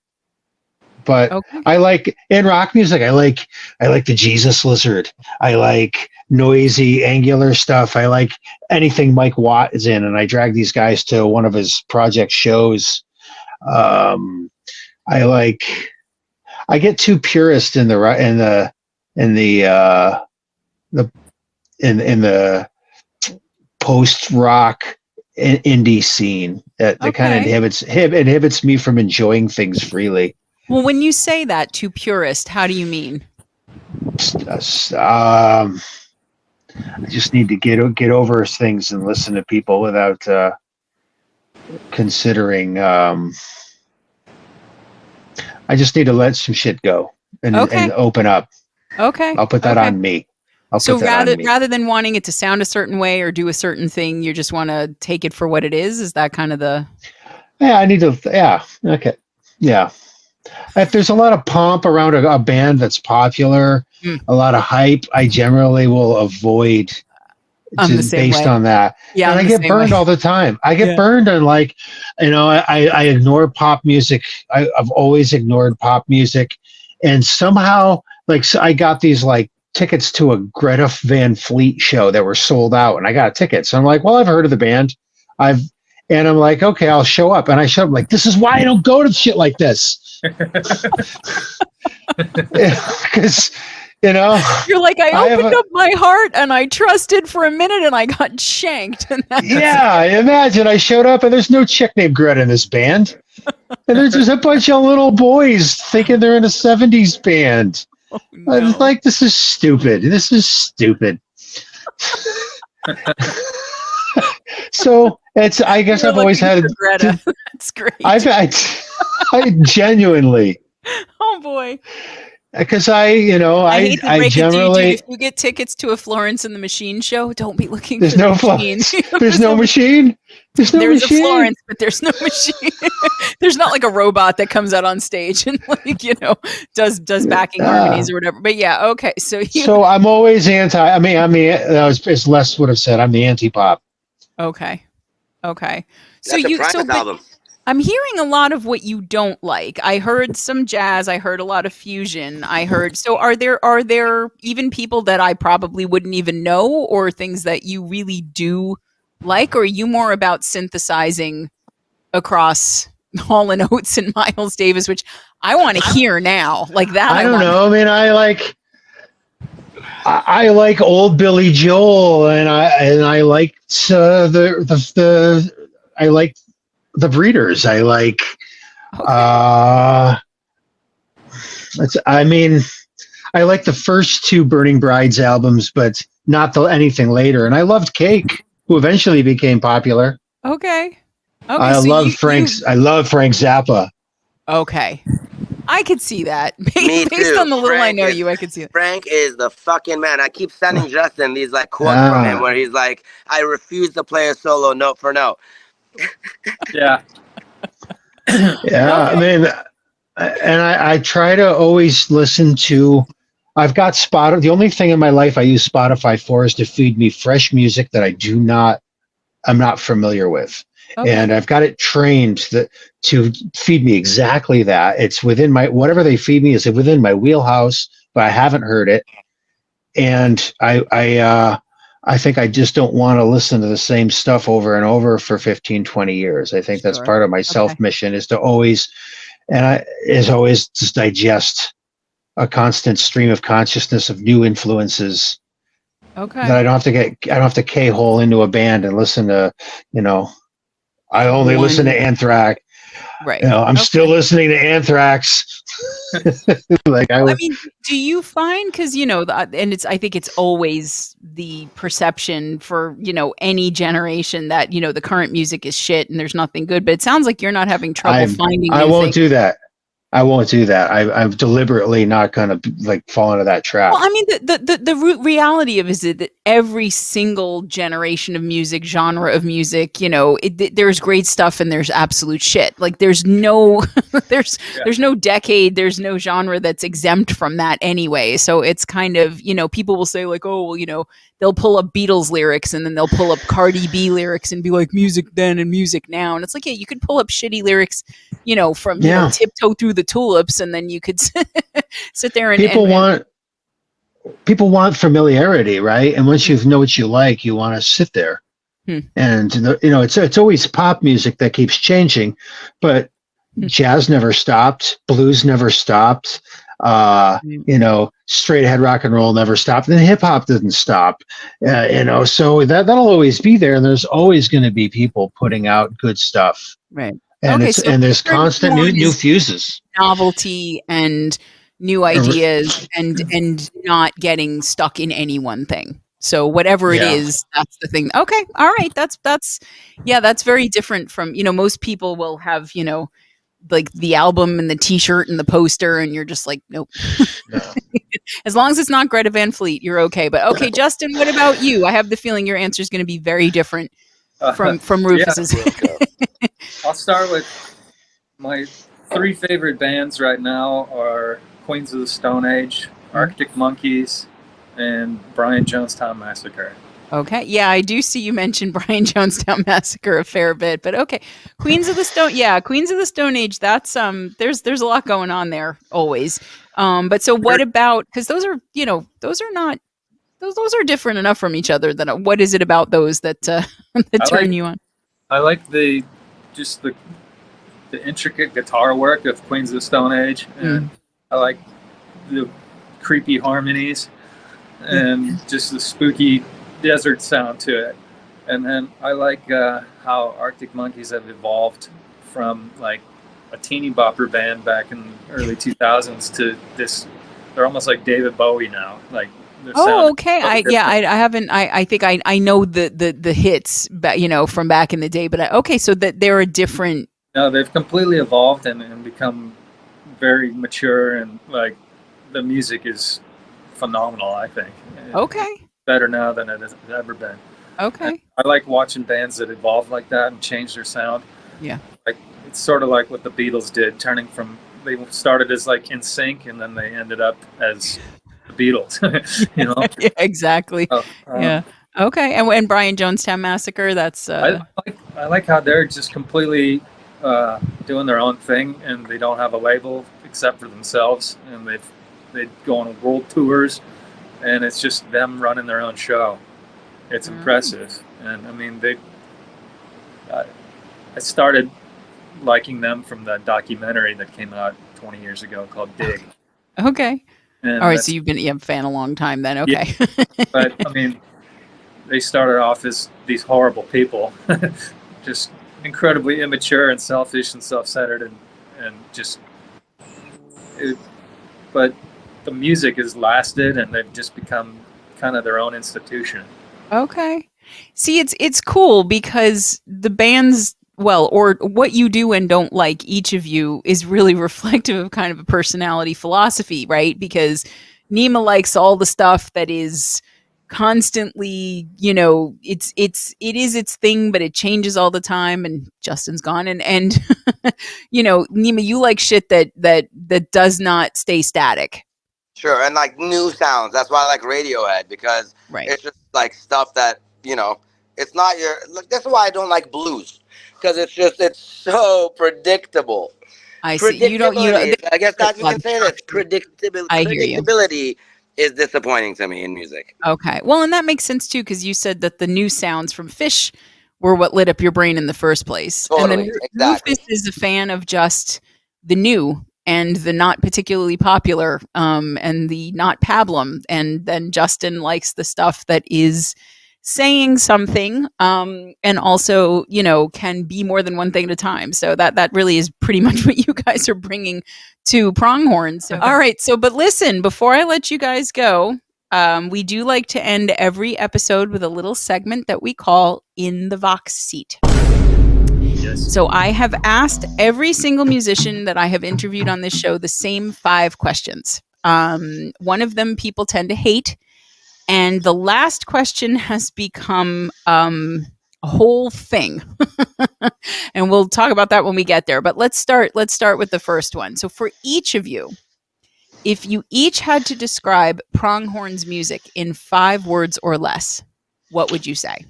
but Okay. I like in rock music. I like the Jesus Lizard. I like noisy, angular stuff. I like anything Mike Watt is in, and I drag these guys to one of his project shows. I like. I get too purist in the in the in the post rock indie scene that kind of Okay. inhibits me from enjoying things freely. Well, when you say that to purist, how do you mean? I just need to get over things and listen to people without considering. I just need to let some shit go and Okay. open up. Okay. I'll put that Okay. on me. I'll So put that on me. rather than wanting it to sound a certain way or do a certain thing, you just want to take it for what it is. Is that kind of the? Yeah, I need to. Yeah. Okay. Yeah. If there's a lot of pomp around a band that's popular, a lot of hype, I generally will avoid I'm the just same based way. on that. Yeah, And I'm I the get same burned way. all the time. I get Yeah. burned on I ignore pop music. I've always ignored pop music. And somehow, I got these tickets to a Greta Van Fleet show that were sold out, and I got tickets. So I'm like, well, I've heard of the band. And I'm like, okay, I'll show up. And I show up like, this is why I don't go to shit like this. Because, You're like, I I have opened up my heart and I trusted for a minute and I got shanked. And yeah, imagine I showed up and there's no chick named Greta in this band. And there's just a bunch of little boys thinking they're in a 70s band. oh, I was no. like, this is stupid. This is stupid. So I guess You're I've always looking had for Greta. That's great. I genuinely, oh boy. because I hate to I break it to you, dude. generally, If you get tickets to a Florence and the Machine show, don't be looking there's for the no machine. there's no machine. There's no There's machine. a Florence, but there's no machine. There's not like a robot that comes out on stage and does backing harmonies or whatever. But yeah, okay. So I'm always anti. It's less would have said I'm the anti-pop. Okay. So That's a Primus but album. I'm hearing a lot of what you don't like. I heard some jazz. I heard a lot of fusion. So are there even people that I probably wouldn't even know, or things that you really do like, or are you more about synthesizing across Hall and Oates and Miles Davis, which I want to hear now, like that? I don't know. I mean, I like old Billy Joel, and I like I like the Breeders. I like. Okay. I like the first two Burning Brides albums, but not anything later. And I loved Cake, who eventually became popular. Okay. I so love Frank Zappa. Okay. I could see that. Me Based too. on the little Frank I know is- you, I could see it. Frank is the fucking man. I keep sending Justin these quotes from him where he's like, I refuse to play a solo note for note. Yeah. Yeah, I mean, and I try to always listen to. I've got Spotify. The only thing in my life I use Spotify for is to feed me fresh music that I'm not familiar with. Okay. And I've got it trained to feed me exactly that. It's within whatever they feed me is within my wheelhouse, but I haven't heard it. And I think I just don't want to listen to the same stuff over and over for 15, 20 years. I think that's Sure. part of my self mission is to always just digest a constant stream of consciousness of new influences. Okay. That I don't have to K-hole into a band and listen to, I only listen to Anthrax. Right. I'm still listening to Anthrax. I mean, do you find, because I think it's always the perception for any generation that the current music is shit and there's nothing good, but it sounds like you're not having trouble finding. I won't do that. I'm deliberately not going to fall into that trap. Well, I mean, the root reality of it is that every single generation of music, genre of music, there's great stuff and there's absolute shit. Like there's no there's no decade, there's no genre that's exempt from that anyway. So it's kind of, people will say like, oh, well, they'll pull up Beatles lyrics and then they'll pull up Cardi B lyrics and be like music then and music now. And it's like, yeah, you could pull up shitty lyrics, from Tiptoe Through the Tulips, and then you could sit there and people want familiarity, right? And once you know what you like, you want to sit there. And it's always pop music that keeps changing, but jazz never stopped, blues never stopped, straight ahead rock and roll never stopped, and hip hop didn't stop. So that'll always be there, and there's always going to be people putting out good stuff, right? And there's constant new fuses, novelty and new ideas, and not getting stuck in any one thing. So whatever it is, that's the thing. Okay, all right, that's very different from most people will have like the album and the T-shirt and the poster, and you're just like, nope. No. As long as it's not Greta Van Fleet, you're okay. But okay, Justin, what about you? I have the feeling your answer is going to be very different from Rufus's. I'll start with my 3 favorite bands right now are Queens of the Stone Age, Arctic Monkeys, and Brian Jonestown Massacre. Okay. Yeah, I do see you mentioned Brian Jonestown Massacre a fair bit, but okay. Queens of the Stone Age, that's there's a lot going on there always. But so what about, because those are different enough from each other, that what is it about those that turn you on? I like the intricate guitar work of Queens of the Stone Age, and I like the creepy harmonies and just the spooky desert sound to it. And then I like how Arctic Monkeys have evolved from like a teeny bopper band back in the early 2000s to this. They're almost like David Bowie now. Like, okay. I think I know the hits, from back in the day. But so that they're a different. No, they've completely evolved and become very mature, and like the music is phenomenal. I think. Okay. Better now than it has ever been. Okay. And I like watching bands that evolve like that and change their sound. Yeah. Like it's sort of like what the Beatles did, they started as like In Sync, and then they ended up as the Beatles. Yeah, exactly. Yeah. Okay. And Brian Jonestown Massacre, that's I like how they're just completely doing their own thing, and they don't have a label except for themselves, and they go on world tours. And it's just them running their own show. It's impressive. And I mean, I started liking them from the documentary that came out 20 years ago called Dig. Okay. And all right. So you've been a fan a long time then. Okay. Yeah. But I mean, they started off as these horrible people, just incredibly immature and selfish and self-centered but the music has lasted, and they've just become kind of their own institution. Okay. See, it's cool because the bands, or what you do and don't like, each of you, is really reflective of kind of a personality philosophy, right? Because Nima likes all the stuff that is constantly, it is its thing, but it changes all the time. And Justin's gone, and Nima, you like shit that does not stay static. Sure, and like new sounds. That's why I like Radiohead, because it's just like stuff that, it's not your. Look, that's why I don't like blues, because it's so predictable. I see. You don't. I guess that's, you can say this. Predictability. I hear you. Predictability is disappointing to me in music. Okay, well, and that makes sense too, because you said that the new sounds from Fish were what lit up your brain in the first place. Totally, and then exactly. Rufus is a fan of just the new and the not particularly popular, and the not pablum. And then Justin likes the stuff that is saying something, and also, can be more than one thing at a time. So that really is pretty much what you guys are bringing to Pronghorn. So, all right. So, but listen, before I let you guys go, we do like to end every episode with a little segment that we call In the Vox Seat. Yes. So I have asked every single musician that I have interviewed on this show the same 5 questions. One of them people tend to hate, And the last question has become a whole thing. And we'll talk about that when we get there. But let's start with the first one. So for each of you, if you each had to describe Pronghorn's music in 5 words or less, what would you say?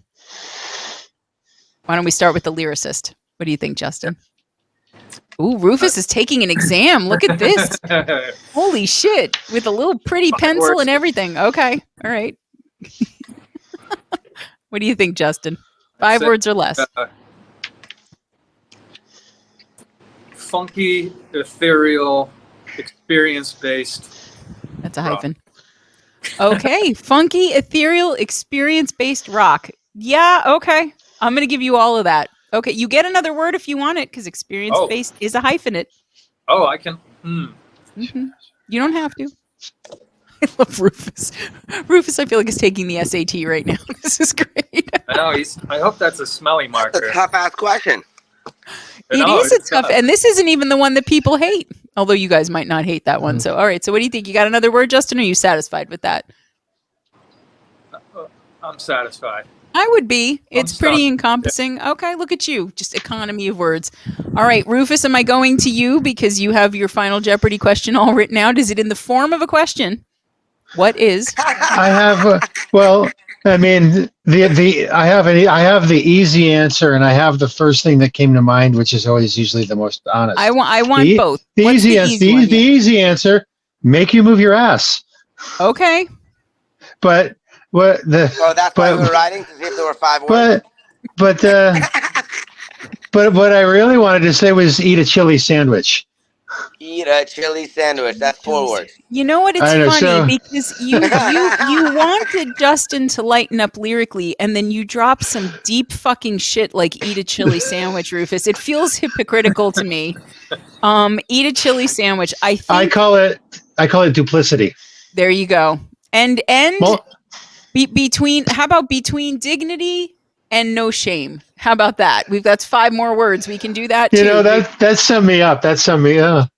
Why don't we start with the lyricist? What do you think, Justin? Ooh, Rufus is taking an exam. Look at this. Holy shit. With a little pretty pencil and everything. Okay. All right. What do you think, Justin? 5 words or less. Funky, ethereal, experience-based. That's a hyphen. Okay. Funky, ethereal, experience-based rock. Yeah, okay. I'm going to give you all of that. Okay, you get another word if you want it, because experience-based is a hyphenate. Oh, I can. Mm-hmm. You don't have to. I love Rufus. Rufus, I feel like, is taking the SAT right now. This is great. I know. I hope that's a smelly marker. That's a tough-ass question. It is a tough, and this isn't even the one that people hate. Although you guys might not hate that one. So, all right. So, what do you think? You got another word, Justin? Or are you satisfied with that? I'm satisfied. I would be. It's pretty encompassing. Yeah. Okay, look at you. Just economy of words. All right, Rufus, am I going to you because you have your Final Jeopardy question all written out? Is it in the form of a question? What is? I have. Well, I mean, I have the easy answer, and I have the first thing that came to mind, which is always usually the most honest. I want both. The easy answer. Make you move your ass. Okay. But. What the? Oh, that's why we were writing to see if there were 5 words. But what I really wanted to say was eat a chili sandwich. Eat a chili sandwich. That's 4 words. You know what? It's funny because you wanted Justin to lighten up lyrically, and then you drop some deep fucking shit like eat a chili sandwich, Rufus. It feels hypocritical to me. Eat a chili sandwich. I call it duplicity. There you go. And. How about between dignity and no shame? How about that? That's 5 more words. We can do that too. You know, that summed me up. That summed me up.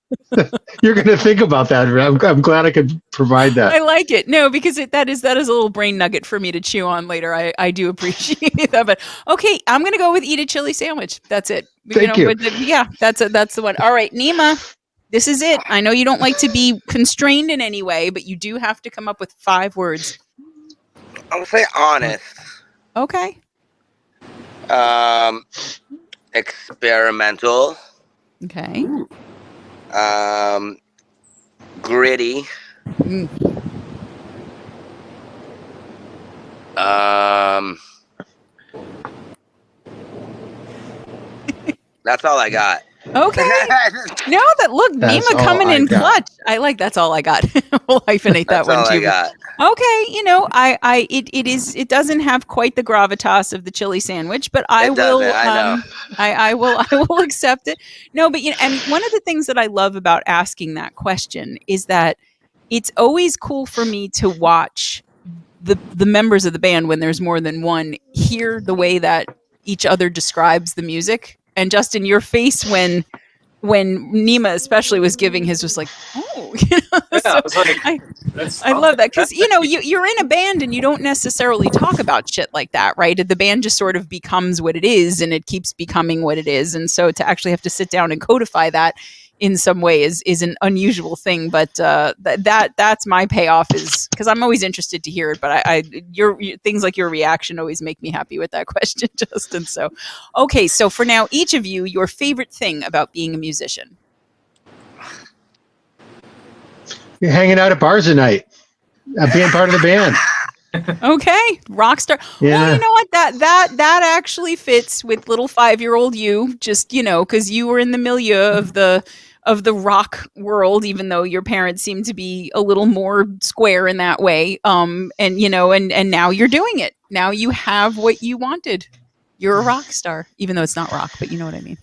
You're going to think about that. I'm glad I could provide that. I like it. No, because that is a little brain nugget for me to chew on later. I do appreciate that. But okay, I'm going to go with eat a chili sandwich. That's it. Thank you. That's the one. All right, Nima, this is it. I know you don't like to be constrained in any way, but you do have to come up with 5 words. I'm gonna say honest. Okay. Experimental. Okay. Gritty. That's all I got. Okay. No, Nima coming in clutch. I like that's all I got. We'll hyphenate that one too. Got. Okay, you know, it doesn't have quite the gravitas of the chili sandwich, but I will accept it. No, but you know, and one of the things that I love about asking that question is that it's always cool for me to watch the members of the band, when there's more than one, hear the way that each other describes the music. And Justin, your face when Nima especially was giving his was like, oh, you know? Yeah, so I was like, I love that because, you know, you're in a band and you don't necessarily talk about shit like that, right? The band just sort of becomes what it is and it keeps becoming what it is. And so to actually have to sit down and codify that in some way is an unusual thing. But that's my payoff, is because I'm always interested to hear it. But your things like your reaction always make me happy with that question, Justin. So, okay. So for now, each of you, your favorite thing about being a musician. You're hanging out at bars at night, being part of the band. Okay, rock star. Yeah. Well, you know what? That actually fits with little 5-year-old you. Just, you know, because you were in the milieu of the rock world, even though your parents seem to be a little more square in that way. And you know, and now you're doing it. Now you have what you wanted. You're a rock star, even though it's not rock, but you know what I mean.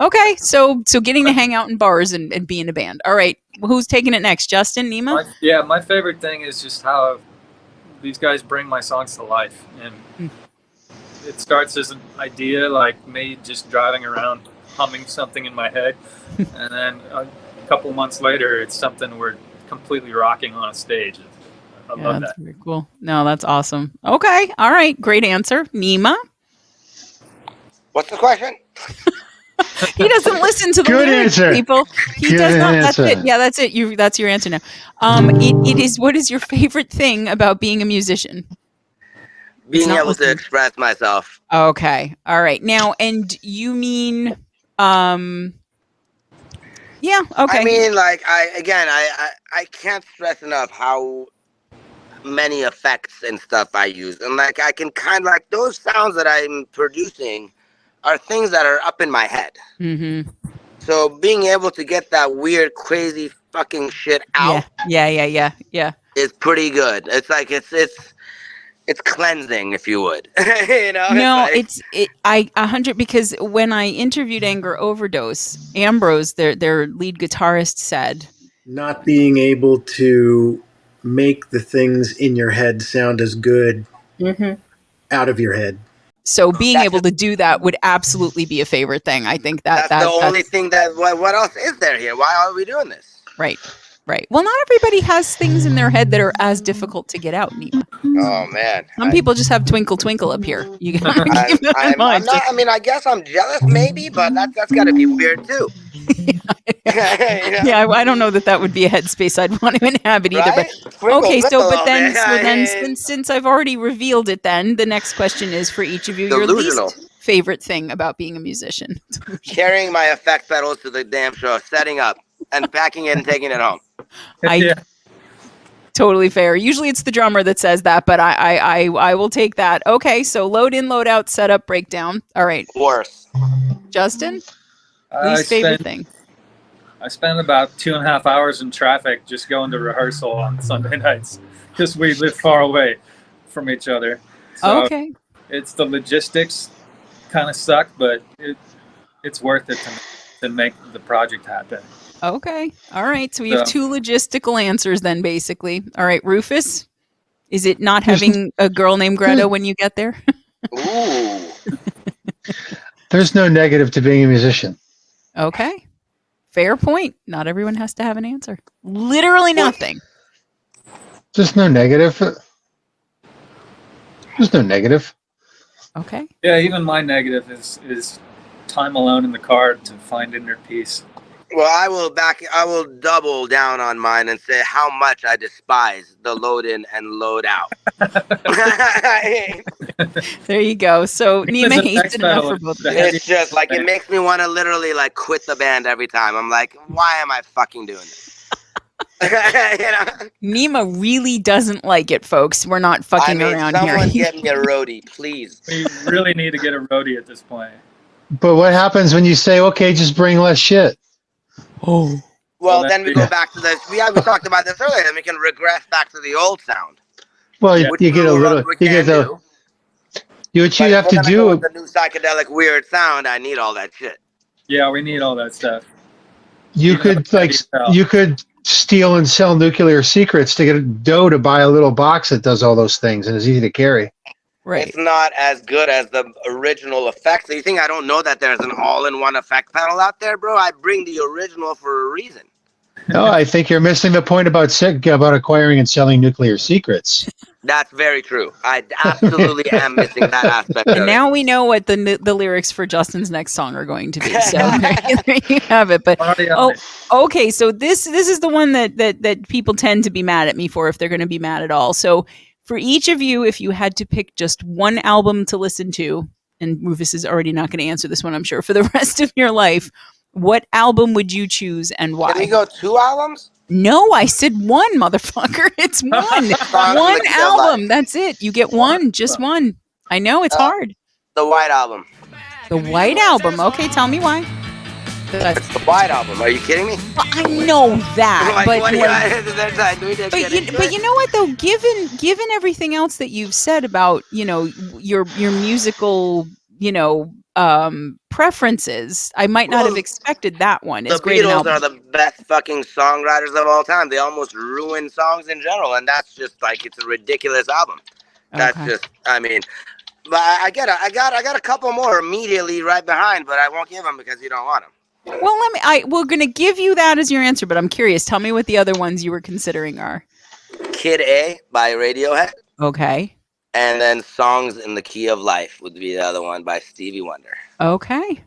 Okay, so getting to hang out in bars and be in a band. All right, who's taking it next? Justin, Nima? My favorite thing is just how these guys bring my songs to life. And it starts as an idea, like me just driving around humming something in my head. And then a couple months later, it's something we're completely rocking on a stage. I love that's that. very cool. No, that's awesome. Okay. All right. Great answer. Nima. What's the question? He doesn't listen to the Good lyrics, answer. people. He Good does not. That's answer. it. Yeah, that's it. That's your answer now. It is. What is your favorite thing about being a musician? Being not able to listening. express myself. Okay. All right. Now, and you mean, yeah. Okay. I mean, like, I can't stress enough how many effects and stuff I use. And, like, I can kind of, like, those sounds that I'm producing are things that are up in my head. Mm-hmm. So being able to get that weird, crazy fucking shit out Yeah. is pretty good. It's like, it's cleansing, if you would. You know, No, it's like, I 100 because when I interviewed Anger Overdose, Ambrose, their lead guitarist, said, not being able to make the things in your head sound as good out of your head. so being That's able to do that would absolutely be a favorite thing. I think that's the only that's thing that, what else is there here? Why are we doing this? right. Right. Well, not everybody has things in their head that are as difficult to get out, Nima. Oh, man. Some people just have twinkle twinkle up here. You gotta keep that in I'm mind. not, I mean, I guess I'm jealous, maybe, but that's got to be weird, too. You know? Yeah, I don't know that would be a headspace I'd want to inhabit either. Right? But Twinkle, okay, so twinkle but all then, day. so then since I've already revealed it, then the next question is for each of you your Delusional. least favorite thing about being a musician. Carrying my effect pedals to the damn show, setting up, and packing it and taking it home. I totally fair. Usually it's the drummer that says that, but I will take that. Okay, so load in, load out, setup, breakdown. All right, Worse. Justin, I least favorite spent, thing. I spent about 2.5 hours in traffic just going to rehearsal on Sunday nights because we live far away from each other. So Okay, it's the logistics kind of suck, but it's worth it to make the project happen. okay, all right. So we have two logistical answers then, basically. All right, Rufus, is it not having a girl named Greta when you get there? Ooh. There's no negative to being a musician. Okay. Fair point. Not everyone has to have an answer. Literally nothing. There's no negative. There's no negative. Okay. Yeah, even my negative is time alone in the car to find inner peace. Well, I will double down on mine and say how much I despise the load in and load out. There you go. So Because Nima the hates next it enough battle for is both of the you. heavy- It's just like, it makes me want to literally like quit the band every time. I'm like, why am I fucking doing this? You know? Nima really doesn't like it, folks. We're not fucking around someone here. get me a roadie, please. We really need to get a roadie at this point. But what happens when you say, okay, just bring less shit? Oh. Well, Well, then we go back to this. We talked about this earlier. Then we can regress back to the old sound. Well, Yeah. you get a little, We you get can the, do. what But you if have we're to gonna go do. with the new psychedelic weird sound, I need all that shit. Yeah, we need all that stuff. You Even could though like, it's heavy you could steal and sell nuclear secrets to get a dough to buy a little box that does all those things and is easy to carry. Right. It's not as good as the original effect. So you think I don't know that there's an all-in-one effect pedal out there, bro? I bring the original for a reason. No, I think you're missing the point about acquiring and selling nuclear secrets. That's very true. I absolutely am missing that aspect of And it. now we know what the lyrics for Justin's next song are going to be. So there you have it. But Party on it. okay. So this is the one that people tend to be mad at me for if they're going to be mad at all. So for each of you, if you had to pick just one album to listen to, and Rufus is already not going to answer this one, I'm sure, for the rest of your life, what album would you choose and why? Can we go 2 albums? No, I said one, motherfucker. It's one. One album. That's it. You get one, just one. I know it's hard. The White Album. The White Album. Okay, tell me why. It's the White Album. Are you kidding me? Well, I know that, Like, but what do but you know what though? Given everything else that you've said about your musical preferences, I might not have expected that one. The Beatles are the best fucking songwriters of all time. They almost ruin songs in general, and that's just like, it's a ridiculous album. That's just, I mean, but I got a couple more immediately right behind, but I won't give them because you don't want them. Well, we're gonna give you that as your answer, but I'm curious. Tell me what the other ones you were considering are. Kid A by Radiohead. Okay. And then Songs in the Key of Life would be the other one by Stevie Wonder. Okay.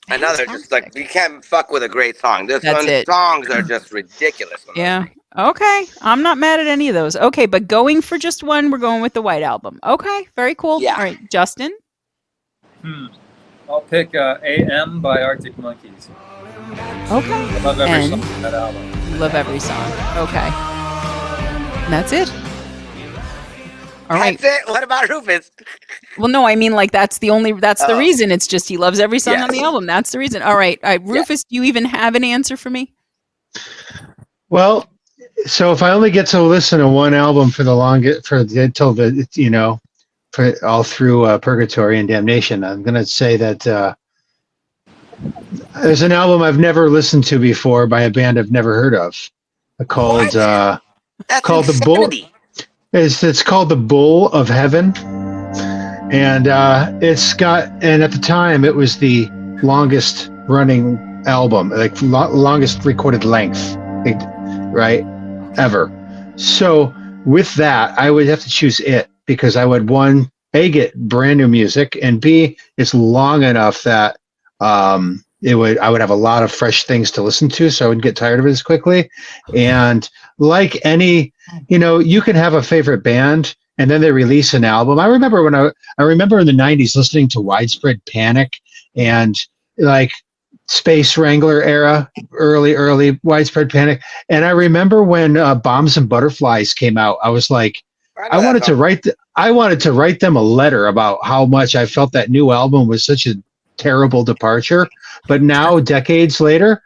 Another just like, you can't fuck with a great song. This That's one, it. songs are just ridiculous. Yeah. Okay. I'm not mad at any of those. Okay, but going for just one, we're going with the White Album. Okay. Very cool. Yeah. All right, Justin. I'll pick AM by Arctic Monkeys. Okay. I love every And song on that album. you love every song. Okay. And that's it. All right. That's it. What about Rufus? Well, no, I mean, like, that's the Oh. reason. It's just he loves every song on the Yes. album. That's the reason. All right. Rufus, do you even have an answer for me? Well, so if I only get to listen to one album for the longest, until the, you know, for all through Purgatory and Damnation, I'm going to say that there's an album I've never listened to before by a band I've never heard of, called That's called The Bull. insanity. It's called The Bull of Heaven, and and at the time it was the longest running album, like longest recorded length, right, ever. So with that, I would have to choose it because I would, one, A, get brand new music, and B, it's long enough that I would have a lot of fresh things to listen to, so I wouldn't get tired of it as quickly. And like any, you know, you can have a favorite band and then they release an album. I remember in the 90s listening to Widespread Panic and like Space Wrangler era, early Widespread Panic. And I remember when Bombs and Butterflies came out, I was like, I wanted to write them a letter about how much I felt that new album was such a terrible departure. But now, decades later,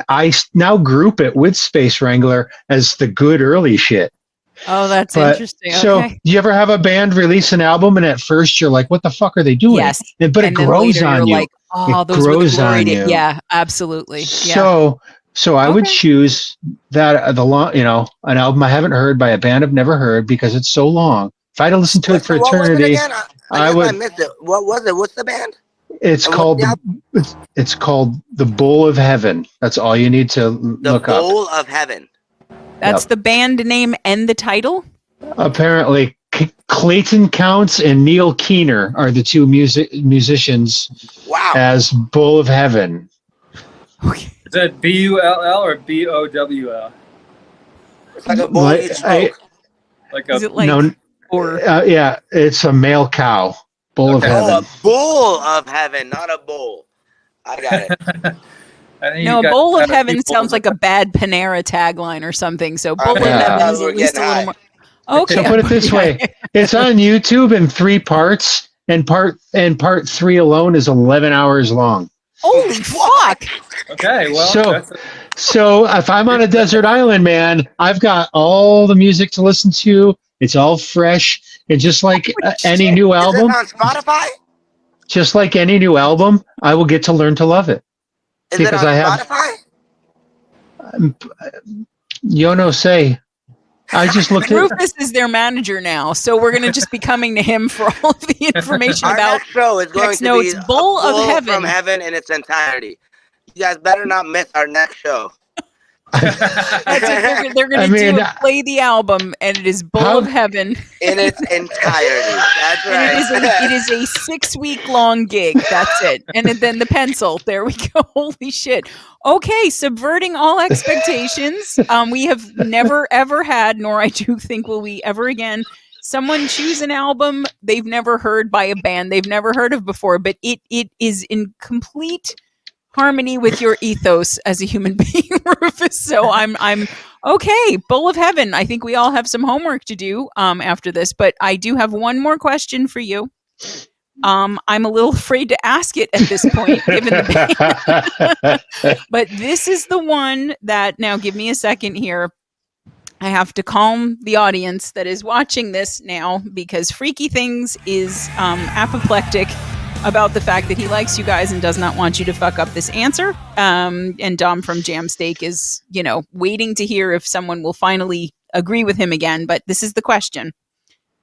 I now group it with Space Wrangler as the good early shit. Oh, that's interesting. So, Okay. do you ever have a band release an album and at first you're like, what the fuck are they doing? Yes. But it grows on you. Like, oh, those were the glory days. Yeah, absolutely. Yeah. So I would choose that an album I haven't heard by a band I've never heard because it's so long. If I had to listen to it for eternity, I missed it. What was it? What's the band? It's called The Bull of Heaven. That's all you need to look up. The Bull of Heaven. That's the band name and the title? Apparently, Clayton Counts and Neil Keener are the two musicians. Wow. As Bull of Heaven. Okay. Is that BULL or BOWL? It's like a bull eats smoke. Is it like yeah, it's a male cow. Bull of Heaven. Oh, a Bull of Heaven, not a bull. I got it. No, Bowl of Heaven sounds like a bad Panera tagline or something. So Bowl of Heaven is at least a little more. Okay. So put it this way: it's on YouTube in 3 parts, and part 3 alone is 11 hours long. Holy fuck! Okay, well. So if I'm on a desert island, man, I've got all the music to listen to. It's all fresh, and just like any new album, is it on Spotify? Just like any new album, I will get to learn to love it. Is it on Spotify? You know, say. I just looked at Rufus is their manager now, so we're going to just be coming to him for all of the information about. Our next show is going to be Bull of Heaven from Heaven in its entirety. You guys better not miss our next show. That's they're going to play the album, and it is Bull of Heaven in its entirety. That's right. It is a 6-week-long gig. That's it. And then the pencil. There we go. Holy shit. Okay, subverting all expectations. We have never ever had, nor I do think will we ever again, someone choose an album they've never heard by a band they've never heard of before, but it is in complete harmony with your ethos as a human being, Rufus. So I'm okay. Bull of Heaven. I think we all have some homework to do after this, but I do have one more question for you. I'm a little afraid to ask it at this point, given the but this is the one that, now give me a second here. I have to calm the audience that is watching this now, because Freaky Things is apoplectic about the fact that he likes you guys and does not want you to fuck up this answer. And Dom from Jamsteak is, waiting to hear if someone will finally agree with him again. But this is the question.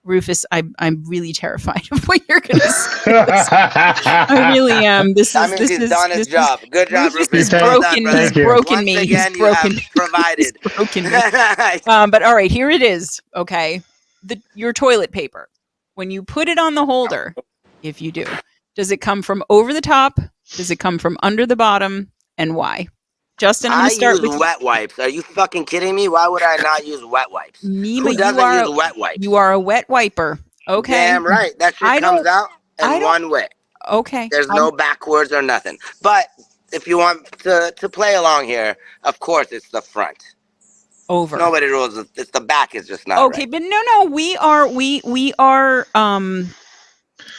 Rufus, I'm really terrified of what you're going to say. I really am. That means he's done his job. Good job, Rufus. Rufus. Well done, He's brother. broken Once me. again, He's you have broken me. provided. He's broken me. But all right, here it is. Okay, your toilet paper. When you put it on the holder, if you do, does it come from over the top? Does it come from under the bottom? And why? Justin, I'm going to start with you. wet wipes. Are you fucking kidding me? Why would I not use wet wipes? Nima, Who doesn't use wet wipes? You are a wet wiper. Okay. Damn right. That shit comes out in one way. Okay. There's no backwards or nothing. But if you want to play along here, of course it's the front. Over. Nobody rules. It's the back is just not okay, right. But no, we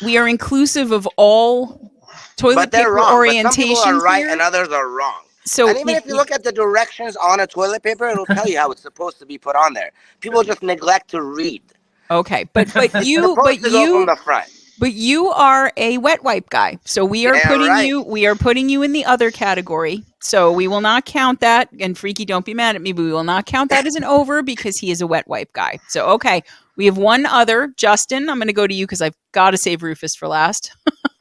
are inclusive of all toilet paper wrong. orientations. But some people are right here. and others are wrong. So, and even if you look at the directions on a toilet paper, it'll tell you how it's supposed to be put on there. People just neglect to read. Okay, but you go from the front. But you are a wet wipe guy, so we are putting you in the other category. So we will not count that. And Freaky, don't be mad at me, but we will not count that as an over because he is a wet wipe guy. So okay, we have one other. Justin, I'm going to go to you because I've got to save Rufus for last.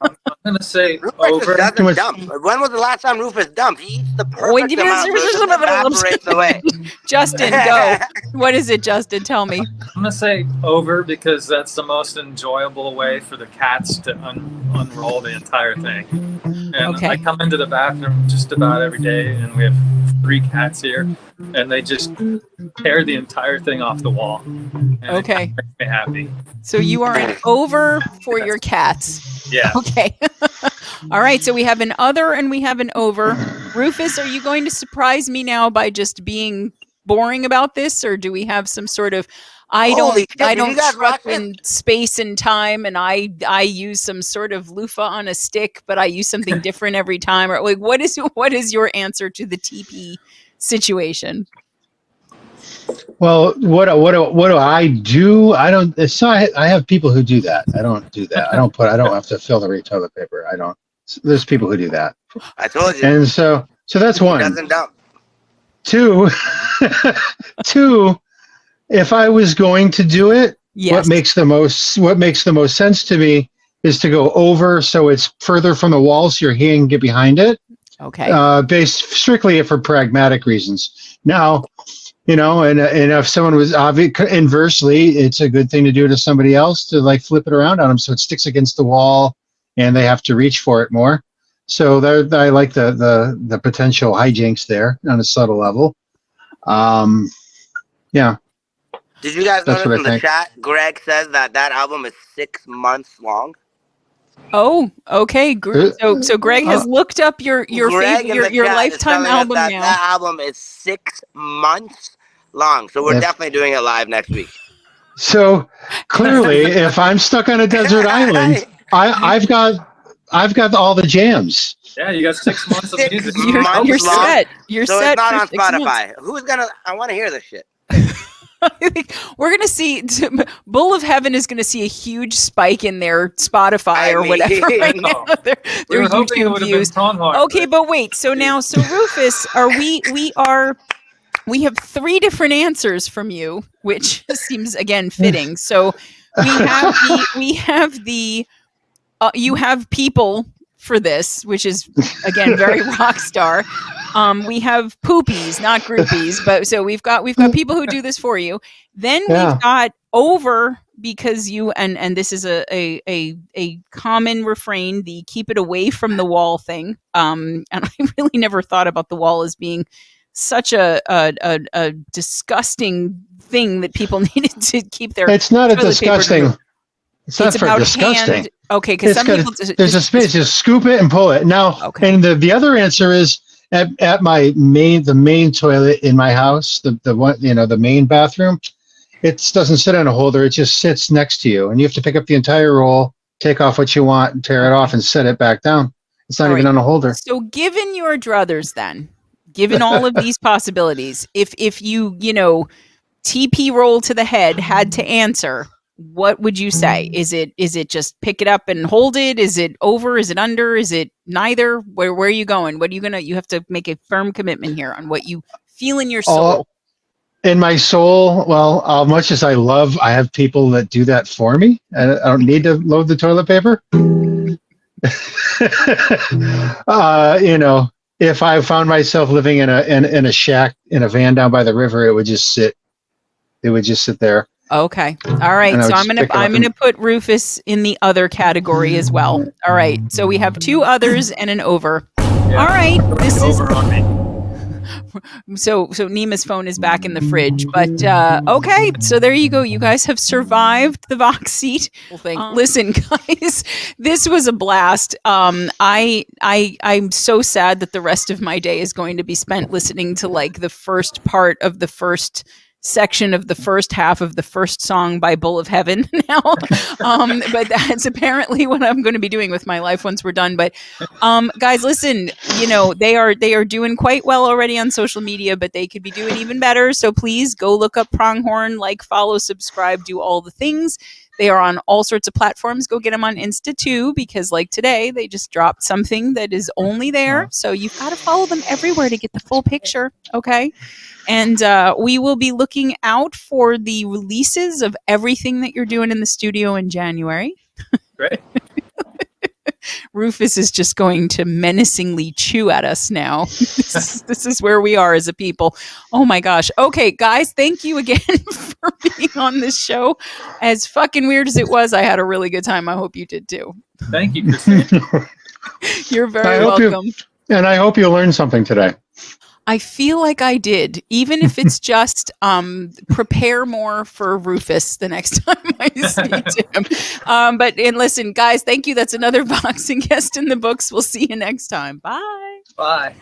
I'm going to say Rufus over. doesn't dump. When was the last time Rufus dumped? He eats the perfect amount, so it just evaporates away. Justin, go. What is it, Justin? Tell me. I'm going to say over because that's the most enjoyable way for the cats to unroll the entire thing. And I come into the bathroom just about every day, and we have 3 cats here, and they just tear the entire thing off the wall. And it makes me happy. So you are an over for your cats. Yeah. Okay. All right. So we have an other and we have an over. Rufus, are you going to surprise me now by just being boring about this, or do we have some sort of I don't trust in space and time, and I use some sort of loofah on a stick, but I use something different every time? Or like, what is your answer to the TP situation? Well, what do I do? I don't. I have people who do that. I don't do that. I don't have to fill the toilet paper. I don't. There's people who do that. I told you. And so that's one. Doesn't dump. Two, if I was going to do it, what makes the most sense to me is to go over so it's further from the wall so your hand can get behind it. Okay. Based strictly for pragmatic reasons. Now, and if someone was inversely, it's a good thing to do to somebody else to like flip it around on them so it sticks against the wall and they have to reach for it more. So I like the potential hijinks there on a subtle level. Yeah. Did you guys notice in the chat, Greg says that album is 6 months long? Oh, okay. So Greg has looked up your lifetime album now. That album is 6 months long. So we're definitely doing it live next week. So clearly, if I'm stuck on a desert island, I've got all the jams. Yeah, you got 6 months of music. You're set. You're so set. It's not on Spotify. I want to hear this shit. We're gonna see. Bull of Heaven is gonna see a huge spike in their Spotify or whatever. Right now. We were hoping it would have been Pronghorn. Okay, but wait. So Rufus, we have 3 different answers from you, which seems again fitting. So we have the you have people for this, which is again very rock star. We have poopies, not groupies, but so we've got people who do this for you. Then we've got over because you and this is a common refrain, the keep it away from the wall thing. And I really never thought about the wall as being such a disgusting thing that people needed to keep their. It's not a disgusting. It's not for disgusting. Okay, because some people there's a space. Just scoop it and pull it. Now, and the other answer is at the main toilet in my house, the one the main bathroom. It doesn't sit on a holder. It just sits next to you, and you have to pick up the entire roll, take off what you want, and tear it off, and set it back down. It's not even on a holder. So, given your druthers, then, given all of these possibilities, if you TP roll to the head had to answer, what would you say? Is it just pick it up and hold it? Is it over? Is it under? Is it neither? Where are you going? What are you have to make a firm commitment here on what you feel in your soul. in my soul, well, much as I have people that do that for me. I don't need to load the toilet paper. You know, if I found myself living in a shack in a van down by the river, it would just sit there. Okay. All right. So I'm gonna put Rufus in the other category as well. All right. So we have 2 others and an over. Yeah. All right. This is over on me. so Nima's phone is back in the fridge, but okay. So there you go. You guys have survived the Vox seat thing. Listen, guys, this was a blast. I'm so sad that the rest of my day is going to be spent listening to like the first part of the first section of the first half of the first song by Bull of Heaven now. But that's apparently what I'm going to be doing with my life once we're done. But guys, listen, you know, they are doing quite well already on social media, but they could be doing even better. So please go look up Pronghorn, like, follow, subscribe, do all the things. They are on all sorts of platforms. Go get them on Insta too, because like today, they just dropped something that is only there. So you've got to follow them everywhere to get the full picture. Okay. And we will be looking out for the releases of everything that you're doing in the studio in January. Great. Rufus is just going to menacingly chew at us now. This is where we are as a people. Oh my gosh. Okay, guys, thank you again for being on this show. As fucking weird as it was, I had a really good time. I hope you did too. Thank you, Christina. You're very welcome. And I hope you learned something today. I feel like I did, even if it's just prepare more for Rufus the next time I speak to him. And listen, guys, thank you. That's another boxing guest in the books. We'll see you next time. Bye. Bye.